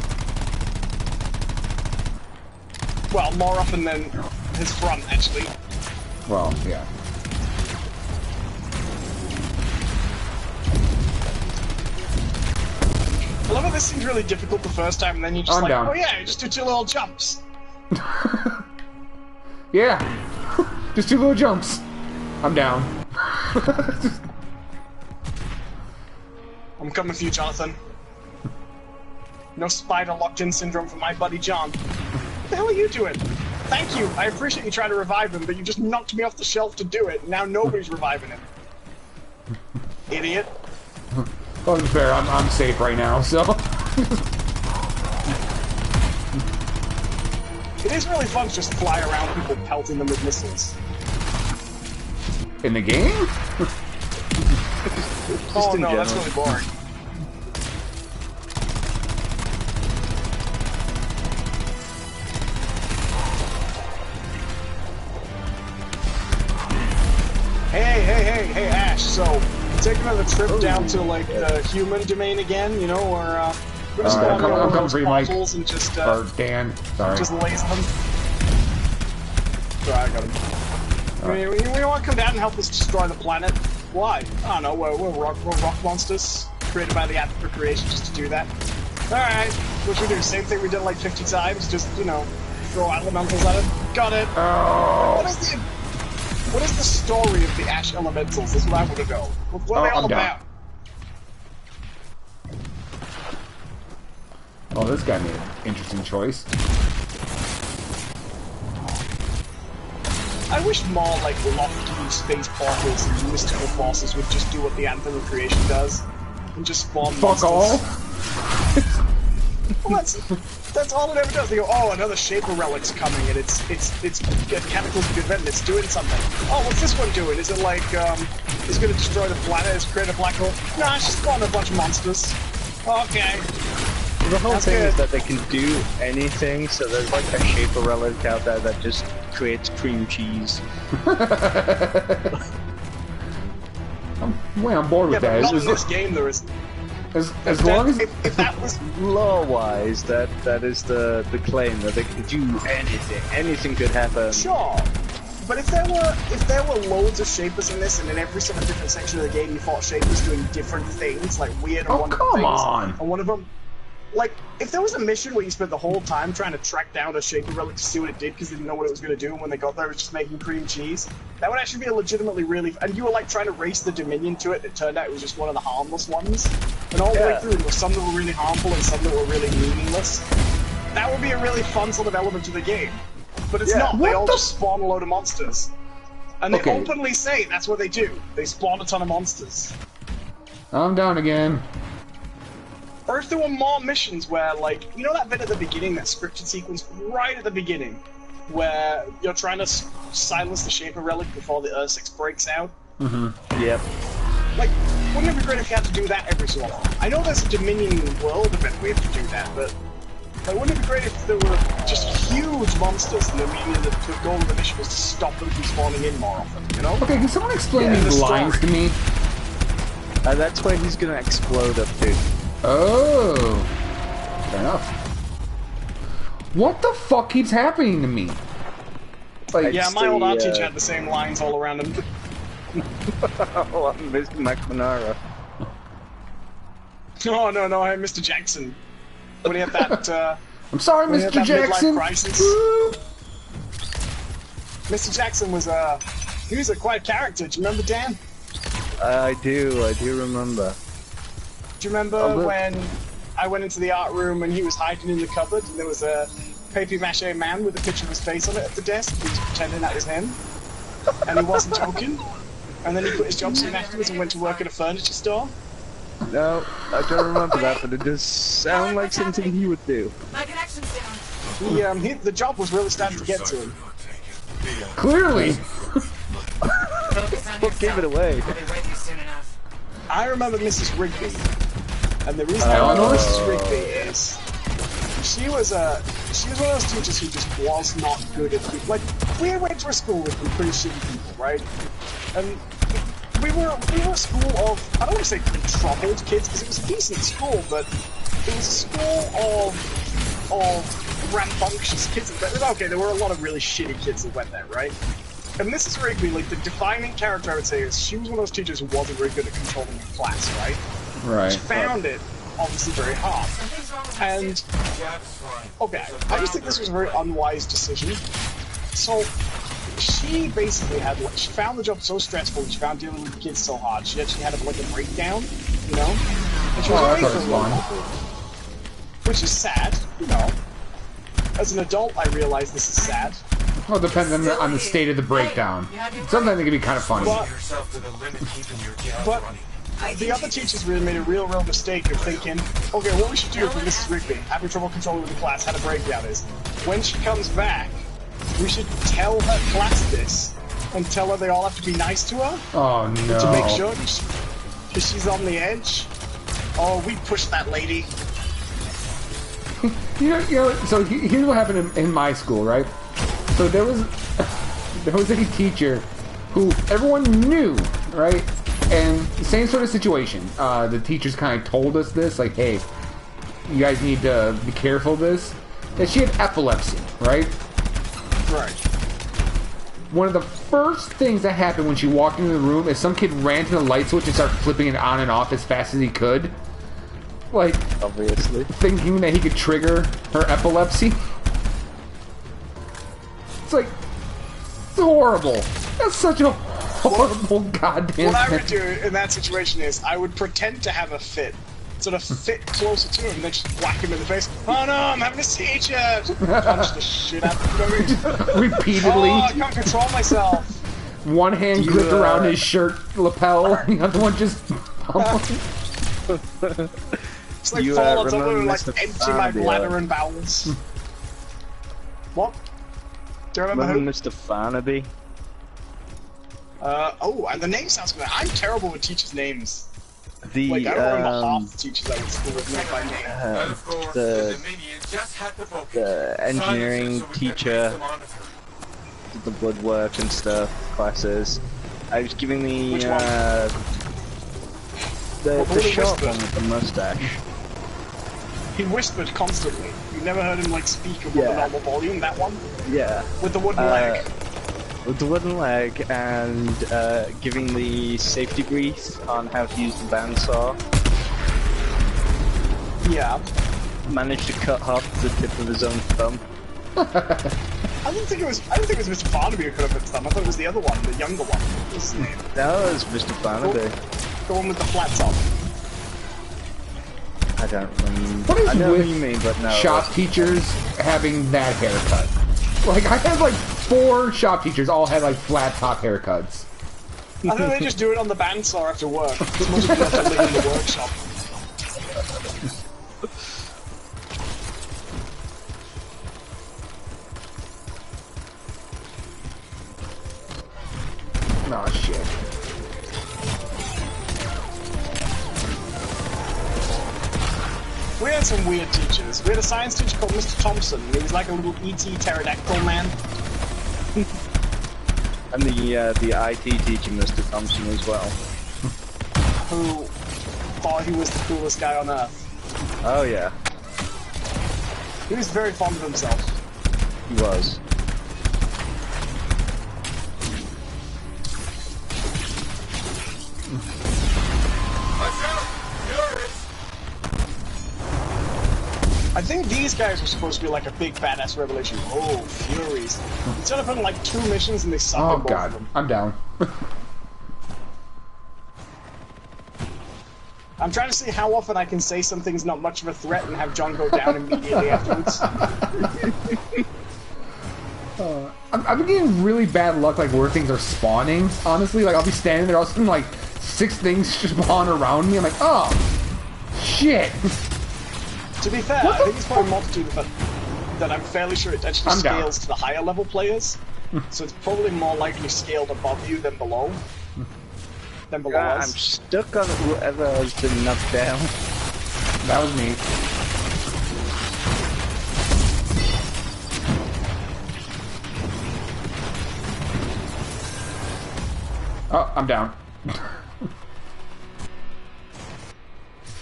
Well, more often than his front, actually. Well, yeah. I love how this seems really difficult the first time, and then you just down. oh yeah, you just do 2 little jumps. Yeah. Just 2 little jumps. I'm down. I'm coming for you, Jonathan. No spider locked-in syndrome for my buddy John. What the hell are you doing? Thank you. I appreciate you trying to revive him, but you just knocked me off the shelf to do it. Now nobody's reviving him. Idiot. Oh, to be fair, I'm safe right now, so... It is really fun to just fly around people pelting them with missiles. In the game? Oh in no, that's general. really boring. So, take another trip down to, like, the human domain again, you know, or, we're just I'm going to coming for you, Mike. and just, Or Dan. Sorry. just laser them. Sorry, I got him. I mean, we want to come down and help us destroy the planet. Why? I don't know, we're rock monsters, created by the Anthem for creation just to do that. Alright, what should we do? Same thing we did like 50 times, just, you know, throw elementals at it. Got it! Oh. What is the story of the Ash Elementals? That's what I want to know. What are they all about? Oh, this guy made an interesting choice. I wish more, like, lofty space portals and mystical forces would just do what the Anthem of Creation does. And just spawn Fuck monsters. all? Well, that's all it ever does. They go, oh, another Shaper Relic's coming, and it's a cataclysmic event, and it's doing something. Oh, what's this one doing? Is it like, it's gonna destroy the planet, it's create a black hole? Nah, it's just spawning a bunch of monsters. Okay. The whole That's thing good. is that they can do anything, so there's like a Shaper Relic out there that just creates cream cheese. I'm way on board Yeah, with but that. not in this game there is. As long as... If that was... Lore-wise, that is the claim, that they can do anything. Anything could happen. Sure. But if there were loads of Shapers in this, and in every sort of different section of the game you fought Shapers doing different things, like weird and wonderful things, and one of them... Like, if there was a mission where you spent the whole time trying to track down a Shaper Relic to see what it did because they didn't know what it was going to do, and when they got there it was just making cream cheese, that would actually be a legitimately really... And you were, like, trying to race the Dominion to it, it turned out it was just one of the harmless ones. And all the way through, there were some that were really harmful and some that were really meaningless. That would be a really fun sort of element to the game. But it's not. They all just spawn a load of monsters. And they openly say that's what they do. They spawn a ton of monsters. I'm down again. Or if there were more missions where, like, you know that bit at the beginning, that scripted sequence right at the beginning, where you're trying to silence the Shaper Relic before the Ur-6 breaks out? Mm-hmm. Yep. Like, wouldn't it be great if you had to do that every so often? I know there's a Dominion world event where you have to do that, but like, wouldn't it be great if there were just huge monsters and the goal of the mission was to stop them from spawning in more often, you know? Okay, can someone explain Yeah, these the lines to story. me? That's where he's gonna explode up to. Oh. Fair enough. What the fuck keeps happening to me? Like, Yeah, my old art teacher had the same lines all around him. Oh, Mr. McNamara. No, hey, Mr. Jackson. When he had that, I'm sorry, when he had Mr. that midlife Jackson. crisis. Mr. Jackson was, he was quite a character. Do you remember, Dan? I do remember. Do you remember when I went into the art room and he was hiding in the cupboard and there was a papier-mâché man with a picture of his face on it at the desk? He was pretending that was him. And he wasn't joking. And then he quit his job soon afterwards and went to work at a furniture store. No, I don't remember that, but it does sound like something he would do. My connection's down. The job was really starting to get to him. Clearly. Focus on Look, give it yourself. away. I'll be with you soon enough. I remember Mrs. Rigby. And the reason I remember Mrs. Rigby is she was one of those teachers who just was not good at people. Like, we went to a school with some pretty shitty people, right? And we were a school of, I don't want to say pretty troubled kids, because it was a decent school, but it was a school of rambunctious kids. Okay, there were a lot of really shitty kids that went there, right? And Mrs. Rigby, like, the defining character I would say is she was one of those teachers who wasn't very good at controlling the class, right? Right. She found it, obviously, very hard. Something's wrong with my And, suit. okay, I just think this was a very unwise decision. So, she basically had, like, she found the job so stressful, she found dealing with the kids so hard, she actually had, like, a breakdown, you know? And she was away for a little while. Which is sad, you know. As an adult, I realize this is sad. Well, it depends on the state of the breakdown. Sometimes it can be kind of funny. But, yourself to the limit, keeping your gas but running. the other teachers really made a real mistake of thinking, okay, what we should do for Mrs. Rigby, having trouble controlling the class, had a breakdown is, when she comes back, we should tell her class this, and tell her they all have to be nice to her, Oh no. to make sure, because she's on the edge. Oh, we pushed that lady. You know, so here's what happened in my school, right? So there was a teacher who everyone knew, right? And same sort of situation. The teachers kind of told us this, like, hey, you guys need to be careful of this. That she had epilepsy, right? Right. One of the first things that happened when she walked into the room is some kid ran to the light switch and started flipping it on and off as fast as he could. Like, Obviously. thinking that he could trigger her epilepsy. It's like, it's horrible. That's such a horrible goddamn What I thing. would do in that situation is I would pretend to have a fit, sort of fit closer to him, and then just whack him in the face. Oh no, I'm having a seizure! Punch the shit out of him. Repeatedly. Oh, I can't control myself. One hand gripped around his shirt lapel, the other one just pummeling. It's like You, fall on top of remember him, like Mr. empty my Farnaby, bladder and bowels. What? Do you remember Remember who? Mr. Farnaby? Oh, and the name sounds good. I'm terrible with teachers' names. The Like, I don't remember half the teachers I went to school with by name. And of course, the- Minion just had the book. the engineering Silencer, so we can teacher. place them on her. the woodwork and stuff classes. I was giving the Which one? the Who short whispered? one with the mustache. He whispered constantly. You never heard him like speak above the Yeah. normal volume. That one Yeah. with the wooden leg. With the wooden leg and giving the safety brief on how to use the bandsaw. Yeah. Managed to cut off the tip of his own thumb. I don't think it was Mr. Farnaby who could have put thumb. I thought it was the other one, the younger one. What's his name? That was Mr. Farnaby. The one with the flat top. I don't remember. What is I know with who you mean, but no. shop teachers having that haircut? Like, I had like 4 shop teachers all had like flat top haircuts. I think they just do it on the bandsaw after work. It's most people have to live in the workshop. Oh shit. We had some weird teachers. We had a science teacher called Mr. Thompson. He was like a little E.T. pterodactyl man. And the IT teacher, Mr. Thompson, as well. Who thought he was the coolest guy on earth. Oh yeah, He was very fond of himself. he was. Watch out! Furies! I think these guys were supposed to be like a big badass revelation. Oh, Furies. Instead of putting like 2 missions and they suck Oh at both god, of them. I'm down. I'm trying to see how often I can say something's not much of a threat and have John go down immediately afterwards. I've been getting really bad luck, like where things are spawning. Honestly, like I'll be standing there, all of a sudden like 6 things spawn around me. I'm like, oh shit. To be fair, I think it's probably a multitude of that I'm fairly sure it actually I'm down. scales to the higher level players. So it's probably more likely scaled above you than below. Than below I'm us. stuck on whoever has been knocked down. That was me. Oh, I'm down.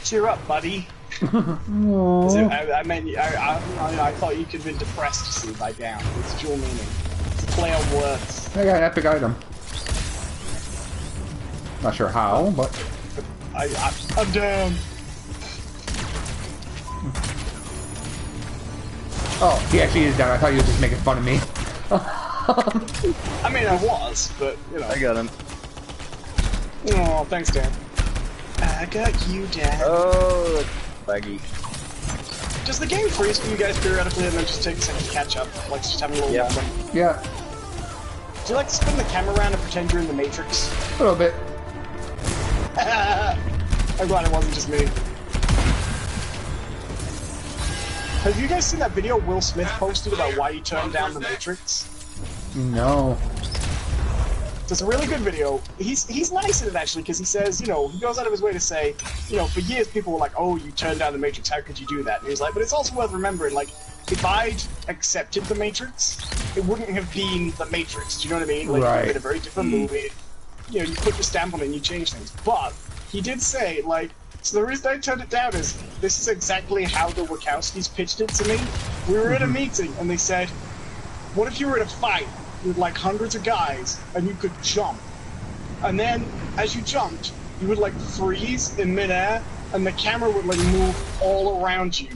Cheer up, buddy. I thought you could have been depressed to see by down. It's dual meaning. It's a play on words. I got an epic item. Not sure how, but I'm down. oh, he actually is down. I thought he was just making fun of me. I mean, I was, but, you know. I got him. Oh, thanks, Dan. I got you, Dan. Oh, laggy. Does the game freeze for you guys periodically and then just take a second to catch up? Like, just having a little Yeah. moment? Yeah, Do you like to spin the camera around and pretend you're in the Matrix? a little bit. I'm glad it wasn't just me. Have you guys seen that video Will Smith posted about why he turned down the Matrix? No. It's a really good video. He's nice in it, actually, because he says, you know, he goes out of his way to say, you know, for years people were like, oh, you turned down the Matrix, how could you do that? And he's like, but it's also worth remembering, like, if I'd accepted the Matrix, it wouldn't have been the Matrix, do you know what I mean? Like, it would have been a very different movie. you know, you put your stamp on it and you change things. But he did say, like, so the reason I turned it down is this is exactly how the Wachowskis pitched it to me. We were in a meeting and they said, what if you were in a fight with like hundreds of guys and you could jump? And then as you jumped, you would like freeze in midair and the camera would like move all around you.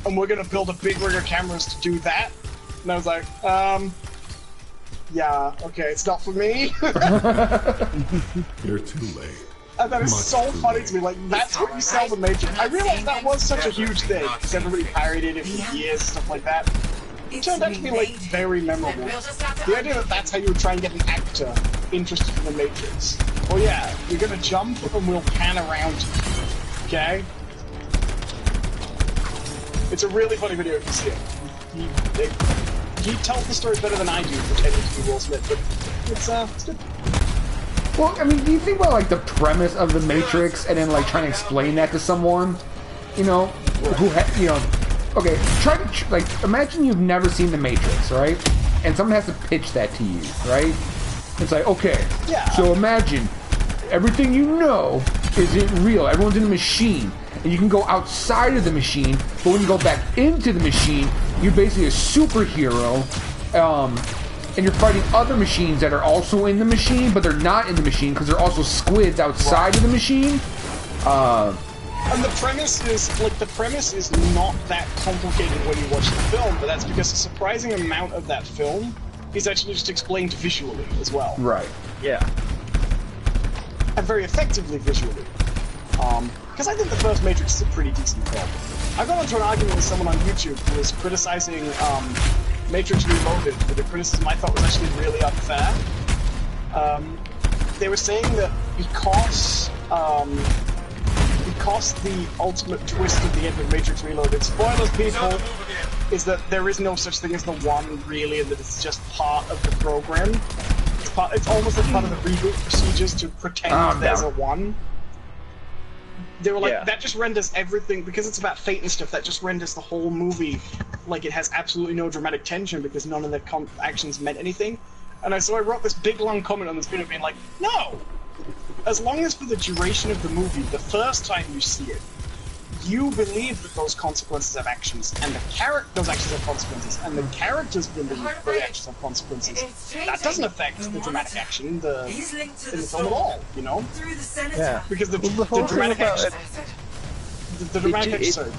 And we're gonna build a big rig of cameras to do that. And I was like, yeah, okay, it's not for me. You're too late. And that is so funny to me, like, that's what you sell the Matrix. I realized that was such a huge thing, because everybody parodied it for years, stuff like that. It turned out to be, like, very memorable. The idea that that's how you would try and get an actor interested in the Matrix. Well, yeah, you're gonna jump and we'll pan around you, okay? It's a really funny video if you see it. He tells the story better than I do, pretending to be Will Smith, but it's good. Well, I mean, do you think about, like, the premise of the Matrix and then, like, trying to explain that to someone, you know, who, you know, okay, try to, like, imagine you've never seen the Matrix, right? And someone has to pitch that to you, right? It's like, okay, yeah. So imagine everything you know isn't real. Everyone's in a machine, and you can go outside of the machine, but when you go back into the machine, you're basically a superhero, and you're fighting other machines that are also in the machine, but they're not in the machine because they're also squids outside of the machine. And the premise is not that complicated when you watch the film, but that's because a surprising amount of that film is actually just explained visually as well. Right. Yeah. And very effectively visually. Because I think the first Matrix is a pretty decent film. I got into an argument with someone on YouTube who was criticizing Matrix Reloaded with a criticism I thought was actually really unfair. They were saying that because the ultimate twist of the end of Matrix Reloaded, spoilers people, is that there is no such thing as the one really, and that it's just part of the program. It's almost like part of the reboot procedures to pretend there's a one. They were like, that just renders everything, because it's about fate and stuff, that just renders the whole movie like it has absolutely no dramatic tension because none of the actions meant anything. And so I wrote this big long comment on this video being like, no! As long as for the duration of the movie, the first time you see it, you believe that those consequences have actions, and those actions have consequences, and the characters believe that the actions have consequences. That doesn't affect the dramatic action in the film at all, you know? Yeah. Because the dramatic action... The dramatic action... Sorry.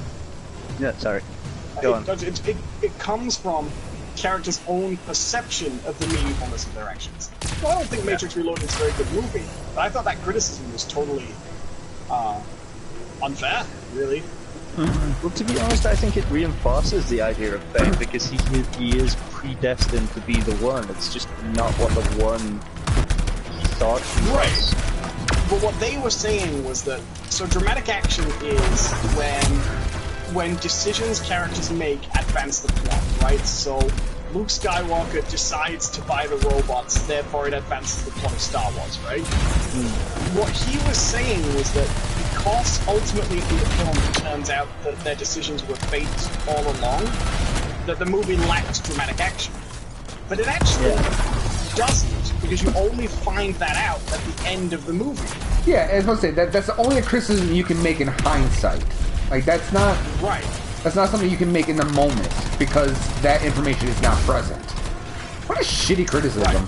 Yeah, sorry. Go on. It comes from characters' own perception of the meaningfulness of their actions. Well, I don't think Matrix Reloaded is a very good movie, but I thought that criticism was totally unfair, really. Well, to be honest, I think it reinforces the idea of fate because he is predestined to be the one. It's just not what the one he thought he was. But what they were saying was that so dramatic action is when decisions characters make advance the plot, right? So Luke Skywalker decides to buy the robots, therefore it advances the plot of Star Wars, right? What he was saying was that because ultimately in the film it turns out that their decisions were fate all along, that the movie lacks dramatic action. But it actually doesn't, because you only find that out at the end of the movie. Yeah, as I was saying, that's only a criticism you can make in hindsight. Like, that's not... Right. That's not something you can make in the moment, because that information is not present. What a shitty criticism. Right.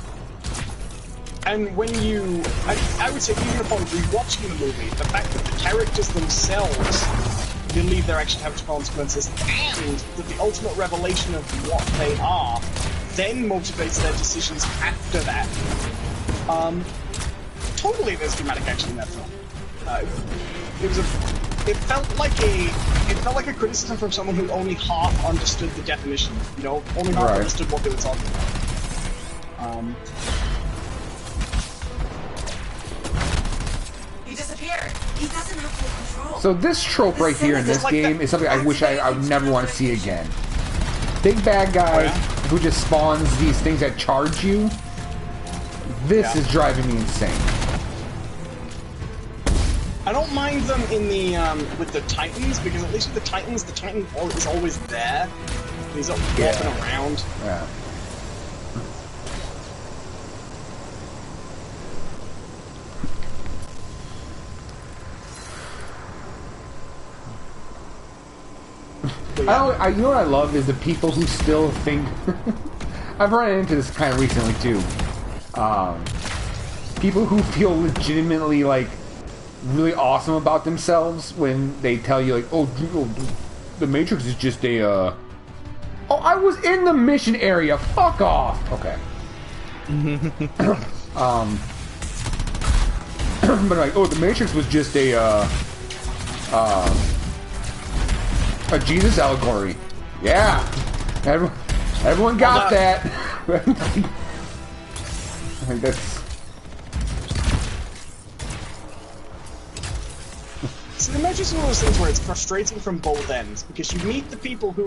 And when you... I would say, even upon rewatching the movie, the fact that the characters themselves believe their actions have consequences, and that the ultimate revelation of what they are then motivates their decisions after that. Totally there's dramatic action in that film. It felt like a criticism from someone who only half understood the definition, you know, only half understood what they were talking about. He disappeared. He doesn't have full control. So this trope right here in this game is something I wish I would never want to see again. Big bad guy who just spawns these things that charge you. This is driving me insane. I don't mind them in the with the Titans, because at least with the Titan is always there. He's up walking around. Yeah. You know what I love is the people who still think. I've run into this kind of recently too. People who feel legitimately like really awesome about themselves when they tell you like, oh, the Matrix is just a. Oh, I was in the mission area. Fuck off. Okay. But like, oh, the Matrix was just a Jesus allegory. Yeah, everyone got that. I think that's. See, the Matrix is one of those things where it's frustrating from both ends, because you meet the people who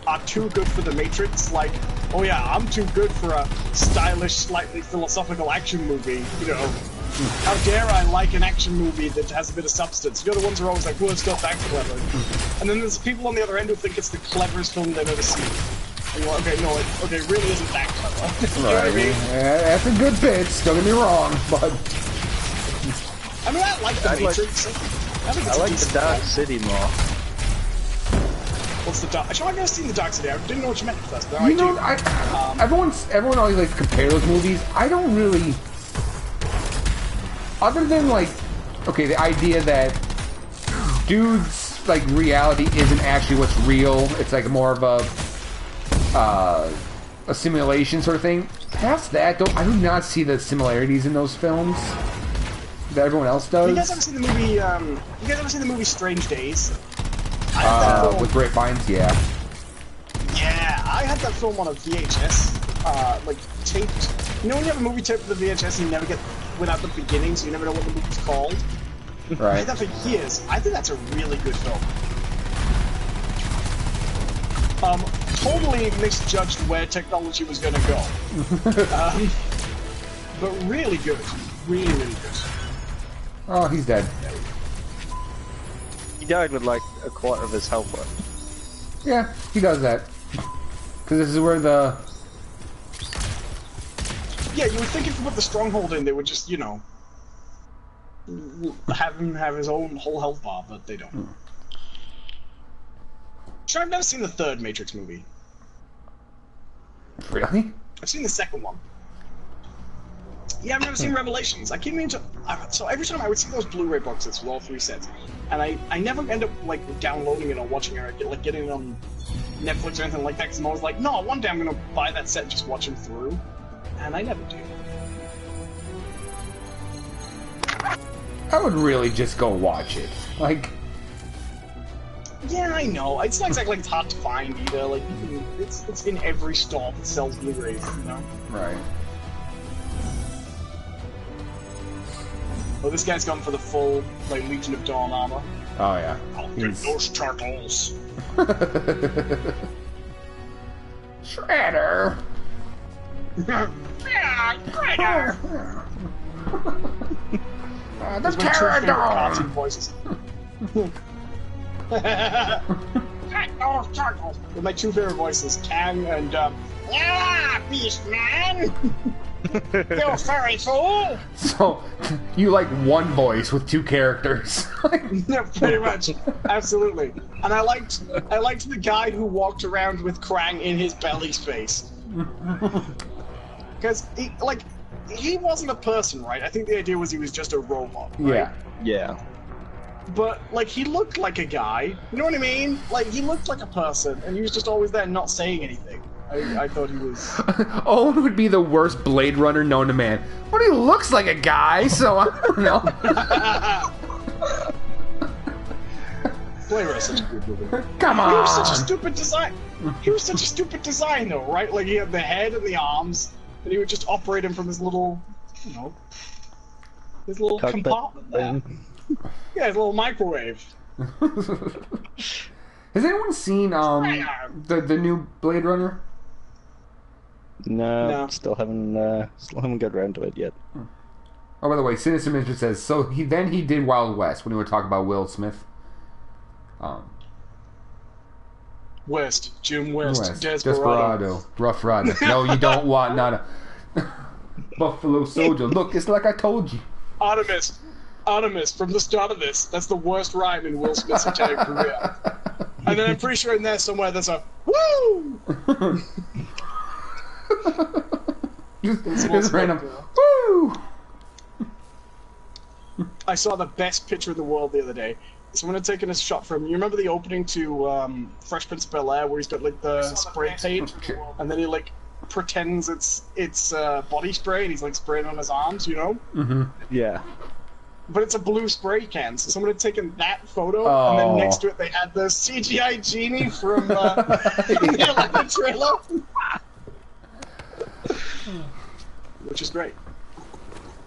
are too good for the Matrix, like, oh yeah, I'm too good for a stylish, slightly philosophical action movie, you know. How dare I like an action movie that has a bit of substance? You're the ones who are always like, well, it's not that clever. And then there's people on the other end who think it's the cleverest film they've ever seen. And you're like, okay, no, it really isn't that clever. You know what I mean? Yeah, that's a good bit, don't get me wrong, but... I mean, I like the Matrix. I like the Dark City more. What's the Dark? Actually, I've never seen the Dark City. I didn't know what you meant at first, but you know, everyone always likes to compare those movies. I don't really... Other than, like, okay, the idea that dudes, like, reality isn't actually what's real. It's, like, more of a simulation sort of thing. Past that, though, I do not see the similarities in those films that everyone else does. You guys ever seen the movie, Strange Days? With Grapevines, yeah. Yeah, I had that film on a VHS, like, taped. You know when you have a movie taped with a VHS and you never get without the beginning, so you never know what the movie's called? Right. I had that for years. I think that's a really good film. Totally misjudged where technology was going to go. But really good. Really, really good. Oh, he's dead. He died with like a quarter of his health left. Yeah, he does that. Because this is where the... Yeah, you would think if you put the stronghold in, they would just, you know, have him have his own whole health bar, but they don't. Sure, I've never seen the third Matrix movie. Really? I've seen the second one. Yeah, I've never seen Revelations. I keep meaning to... So every time I would see those Blu-ray boxes with all 3 sets, and I never end up, like, downloading it or watching it, or like, getting it on Netflix or anything like that, because I'm always like, no, one day I'm going to buy that set and just watch them through. And I never do. I would really just go watch it. Like... Yeah, I know. It's not exactly like it's hard to find either. Like, you can, it's in every store that sells Blu-rays, you know? Right. Well, this guy's gone for the full, like, Legion of Dawn armor. Oh, yeah. I'll get those turtles. Shredder! Yeah, Shredder! The Pterodon! Voices. With my 2 favorite voices, Kang and, yeah, Beast Man! You furry fool! So, you like one voice with 2 characters. Yeah, pretty much. Absolutely. And I liked the guy who walked around with Krang in his belly space. Because, he wasn't a person, right? I think the idea was he was just a robot, right? Yeah. Yeah. But, like, he looked like a guy. You know what I mean? Like, he looked like a person, and he was just always there not saying anything. I thought he was... Owen would be the worst Blade Runner known to man. But he looks like a guy, so I don't know. Blade Runner is such a good movie. Come on! He was such a stupid design. He was such a stupid design, though, right? Like, he had the head and the arms, and he would just operate him from his little, you know... his little Cockpit compartment there. Yeah, his little microwave. Has anyone seen the new Blade Runner? No, still haven't got around to it yet. Oh, by the way, Sinister Minister says so. He did Wild West when we were talking about Will Smith. West, Jim West, Desperado, Rough Rider. No, you don't want not a Buffalo Soldier. Look, it's like I told you. Artemis, from the start of this, that's the worst rhyme in Will Smith's entire career. And then I'm pretty sure in there somewhere there's a woo. Just random woo. I saw the best picture in the world the other day. Someone had taken a shot from. You remember the opening to Fresh Prince of Bel-Air where he's got like the spray paint, and then he like pretends it's body spray, and he's like spraying on his arms, you know? Mm-hmm. Yeah. But it's a blue spray can. So someone had taken that photo, and then next to it they had the CGI genie from the 11 trailer, which is great.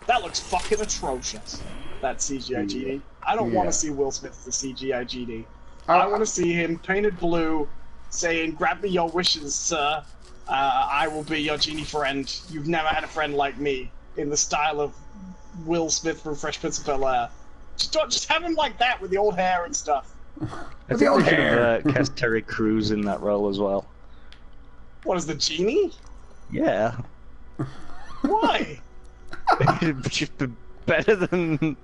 That looks fucking atrocious. That CGI genie. I don't want to see Will Smith as the CGI genie. I want to see him painted blue, saying, "Grant me your wishes, sir. I will be your genie friend. You've never had a friend like me." In the style of Will Smith from Fresh Prince of Bel-Air. Just have him like that with the old hair and stuff. I think they should have cast Terry Crews in that role as well. What is the genie? Yeah. Why? Just be better than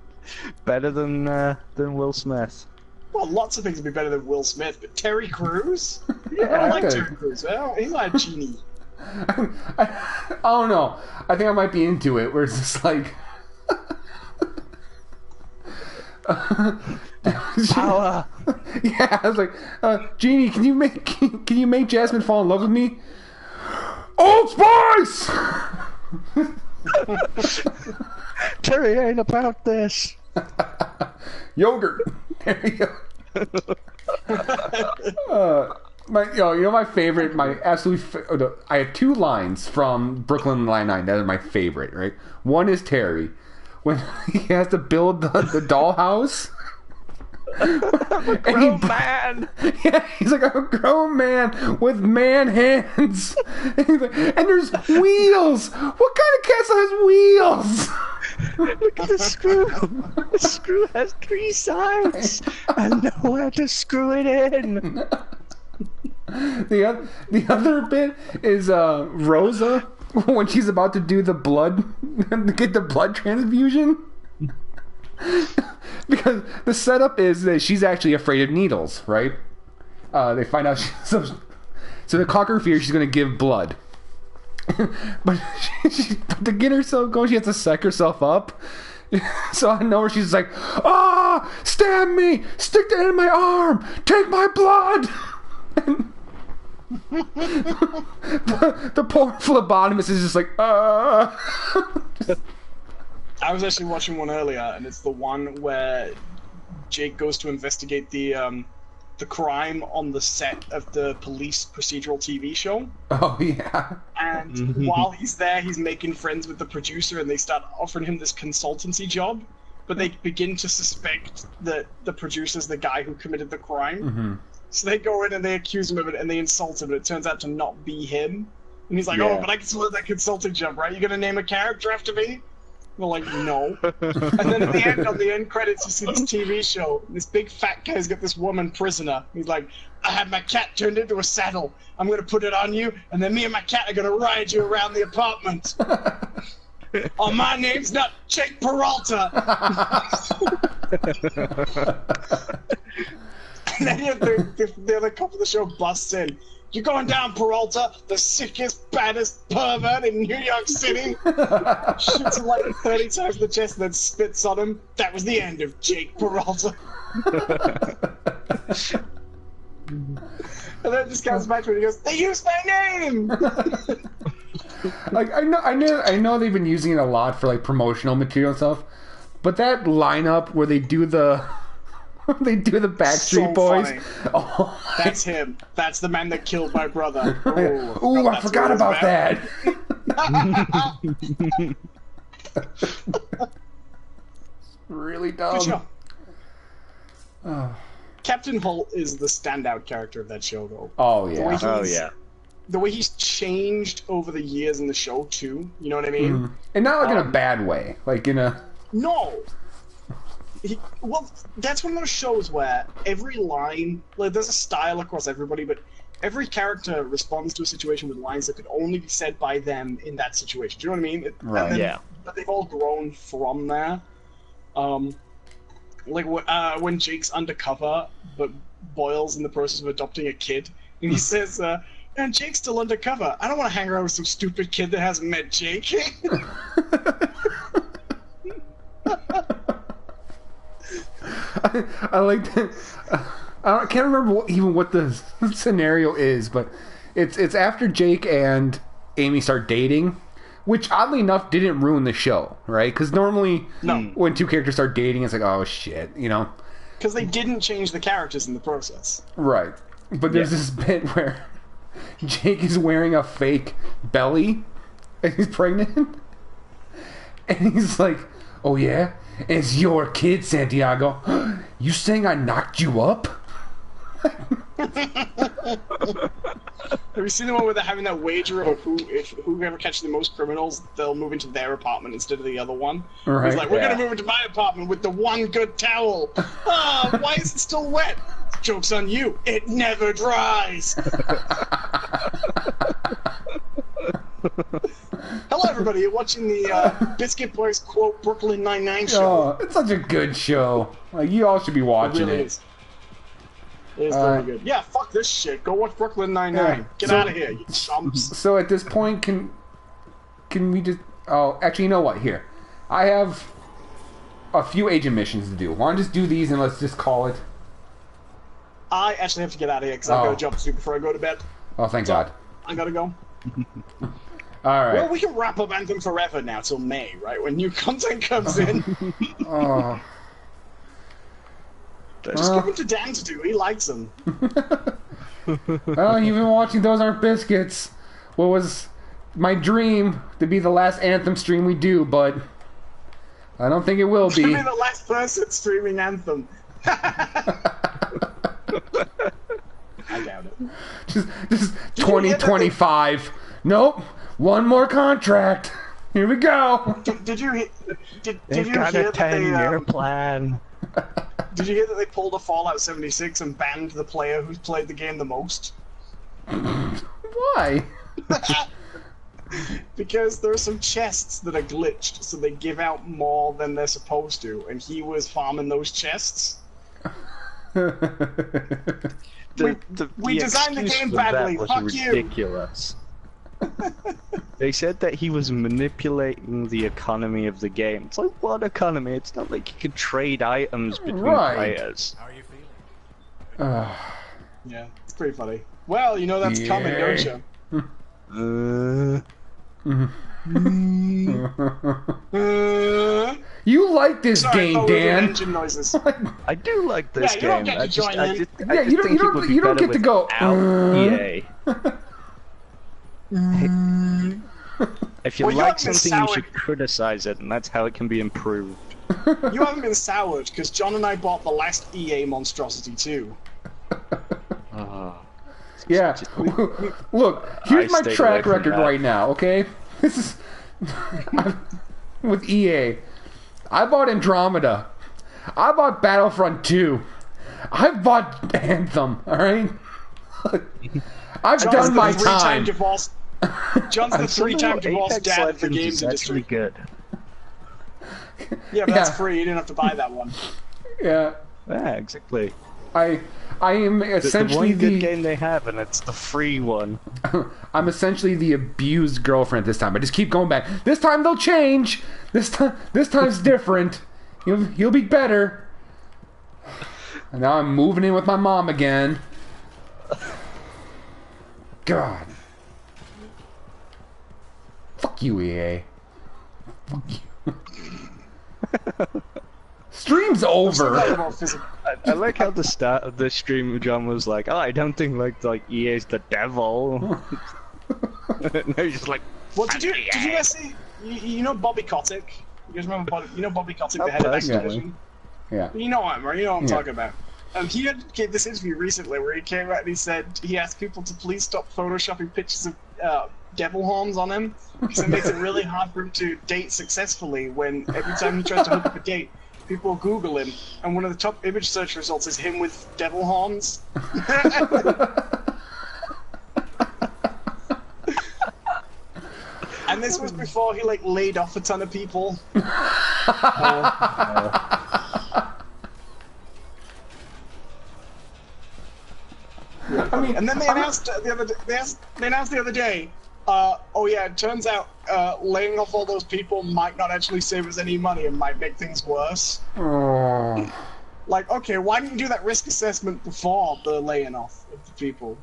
Will Smith. Well, lots of things would be better than Will Smith, but Terry Crews? Yeah, I like Terry Crews. Well, he's not a genie. I don't know. I think I might be into it. Where it's just like, Power. Yeah, I was like, Genie, can you make Jasmine fall in love with me? Old Spice. Terry ain't about this. Yogurt. There you go. My favorite, my absolute. I have two lines from Brooklyn Nine-Nine that are my favorite. Right, one is Terry when he has to build the dollhouse. Man. Yeah, he's like, I'm a grown man with man hands. And he's like, and there's wheels. What kind of castle has wheels? Look at the screw. The screw has 3 sides. I know where to screw it in. The other bit is Rosa when she's about to do the blood, to get the blood transfusion. Because the setup is that she's actually afraid of needles, right? They find out so to conquer fear, she's going to give blood. But to get herself going, she has to suck herself up. So I know where she's like, stab me! Stick that in my arm! Take my blood! the poor phlebotomist is just like, I was actually watching one earlier, and it's the one where Jake goes to investigate the crime on the set of the police procedural TV show. Oh, yeah. And while he's there, he's making friends with the producer, and they start offering him this consultancy job, but they begin to suspect that the producer's the guy who committed the crime. Mm-hmm. So they go in and they accuse him of it, and they insult him, and it turns out to not be him. And he's like, "Oh, but I can still have that consulting job, right? You gonna name a character after me?" They're like, "No." And then at the end, on the end credits, you see this TV show. This big fat guy's got this woman prisoner. He's like, "I had my cat turned into a saddle. I'm gonna put it on you, and then me and my cat are gonna ride you around the apartment." Oh, my name's not Jake Peralta. And then the other cop of the show busts in. "You're going down, Peralta, the sickest, baddest pervert in New York City." Shoots him like 30 times in the chest and then spits on him. That was the end of Jake Peralta. And then it just comes back to it and he goes, "They used my name!" Like, I know they've been using it a lot for like promotional material and stuff, but that lineup where they do the Backstreet So Boys. funny. Oh, That's him. That's the man that killed my brother. ooh, I forgot about that. Really dumb. Good show. Captain Holt is the standout character of that show, though. Oh yeah. The way he's changed over the years in the show too. You know what I mean? Mm. And not like in a bad way, like in a. No. Well, that's one of those shows where every line, like, there's a style across everybody, but every character responds to a situation with lines that could only be said by them in that situation. Do you know what I mean? Right. Yeah. But they've all grown from there. Like when Jake's undercover, but Boyle's in the process of adopting a kid, and he says, "And Jake's still undercover. I don't want to hang around with some stupid kid that hasn't met Jake." I like that. I can't remember what the scenario is, but it's after Jake and Amy start dating, which oddly enough didn't ruin the show, right? Because normally when two characters start dating, it's like, oh shit, you know? Because they didn't change the characters in the process. Right. But there's this bit where Jake is wearing a fake belly and he's pregnant. And he's like, oh yeah? It's your kid, Santiago. You saying I knocked you up? Have you seen the one where they're having that wager of whoever catches the most criminals, they'll move into their apartment instead of the other one? Right. He's like, we're gonna move into my apartment with the one good towel. Why is it still wet? Joke's on you. It never dries. Hello, everybody. You're watching the Biscuit Boys quote Brooklyn Nine-Nine show. Oh, it's such a good show. Like, you all should be watching It really it. is. It is very good. Yeah, fuck this shit. Go watch Brooklyn Nine-Nine. Yeah. Get out of here, you chumps. So at this point, can we just... Oh, actually, you know what? Here. I have a few agent missions to do. Why don't just do these and let's just call it? I actually have to get out of here because I've got a job to do before I go to bed. Oh, thank God. I gotta go. Alright. Well, we can wrap up Anthem forever now till May, right? When new content comes in. Oh. Just give them to Dan to do. He likes them. Well, you've been watching Those Aren't Biscuits. What was my dream to be the last Anthem stream we do, but I don't think it will be. You'll be the last person streaming Anthem. I doubt it. Just 2025. Nope. One more contract. Here we go. Did you hear? Did They've you got hear a that 10-year plan. Did you hear that they pulled a Fallout 76 and banned the player who's played the game the most? Why? Because there are some chests that are glitched, so they give out more than they're supposed to, and he was farming those chests. We designed the game badly. Fuck you. Ridiculous. They said that he was manipulating the economy of the game. It's like, what economy? It's not like you can trade items between players. How are you feeling? Yeah, it's pretty funny. Well, you know that's coming, don't you? You like this Sorry, game, Dan. Engine noises. I do like this Yeah, you game. don't get to join in. You don't get to go. EA. If you Well, you like haven't been something, you soured. should criticize it, and that's how it can be improved. You haven't been soured, because John and I bought the last EA monstrosity too. Yeah. Look, here's my stayed track away from record that. right now, okay? This is... with EA. I bought Andromeda. I bought Battlefront 2. I bought Anthem, alright? I've done my time. John's the three-time divorced dad of the games is industry. actually good. Yeah, but that's free. You didn't have to buy that one. Yeah. Yeah, exactly. I am The essentially one good game they have, and it's the free one. I'm essentially the abused girlfriend this time. I just keep going back. This time they'll change. This time's different. You'll be better. And now I'm moving in with my mom again. God. Fuck you, EA. Fuck you. Stream's over. I like how the start of the stream, John was like, "Oh, I don't think like EA's the devil." No, he's just like, Well, did you guys see? You know Bobby Kotick? You guys remember Bobby Kotick, the head of Activision? Yeah. You know him, right? You know what I'm talking about. He had this interview recently where he came out and he said he asked people to please stop photoshopping pictures of devil horns on him because it makes it really hard for him to date successfully when every time he tries to hook up a date, people Google him, and one of the top image search results is him with devil horns. And this was before he laid off a ton of people. And then they announced they announced the other day. Oh yeah, it turns out laying off all those people might not actually save us any money and might make things worse. Oh. Like, okay, why didn't you do that risk assessment before the laying off of the people?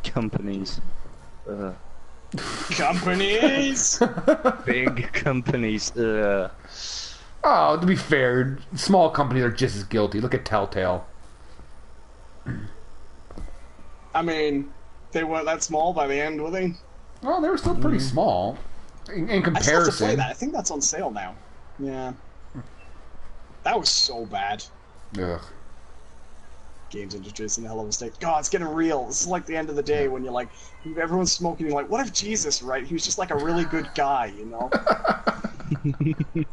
Companies. Companies! Big companies. Oh, to be fair, small companies are just as guilty. Look at Telltale. I mean, they weren't that small by the end, were they? Well, they were still pretty small in I still have to play comparison. that. I think that's on sale now. Yeah. That was so bad. Ugh. Games industry is in a hell of a state. God, it's getting real. This is like the end of the day when you're like, everyone's smoking. You're like, what if Jesus, right? He was just like a really good guy, you know? I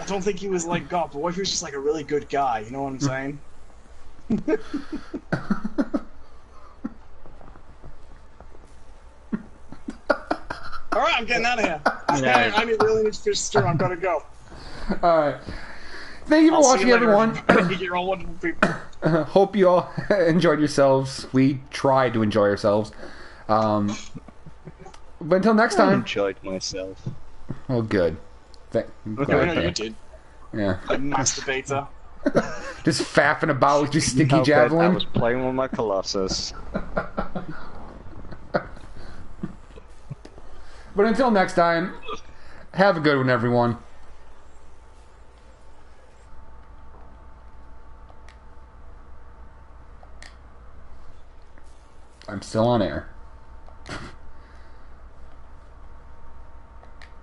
don't think he was like God, but what if he was just like a really good guy? You know what I'm saying? All right, I'm getting out of here. Yeah. I really need to fish stew. I've got to go. Alright. Thank you for I'll see watching, you later, everyone. everybody. You're all wonderful people. Hope you all enjoyed yourselves. We tried to enjoy ourselves. But until next I time. enjoyed myself. Oh, good. I know you did. Yeah. Masturbator. Just faffing about with your sticky No, but I javelin. was playing with my Colossus. But until next time, have a good one, everyone. I'm still on air.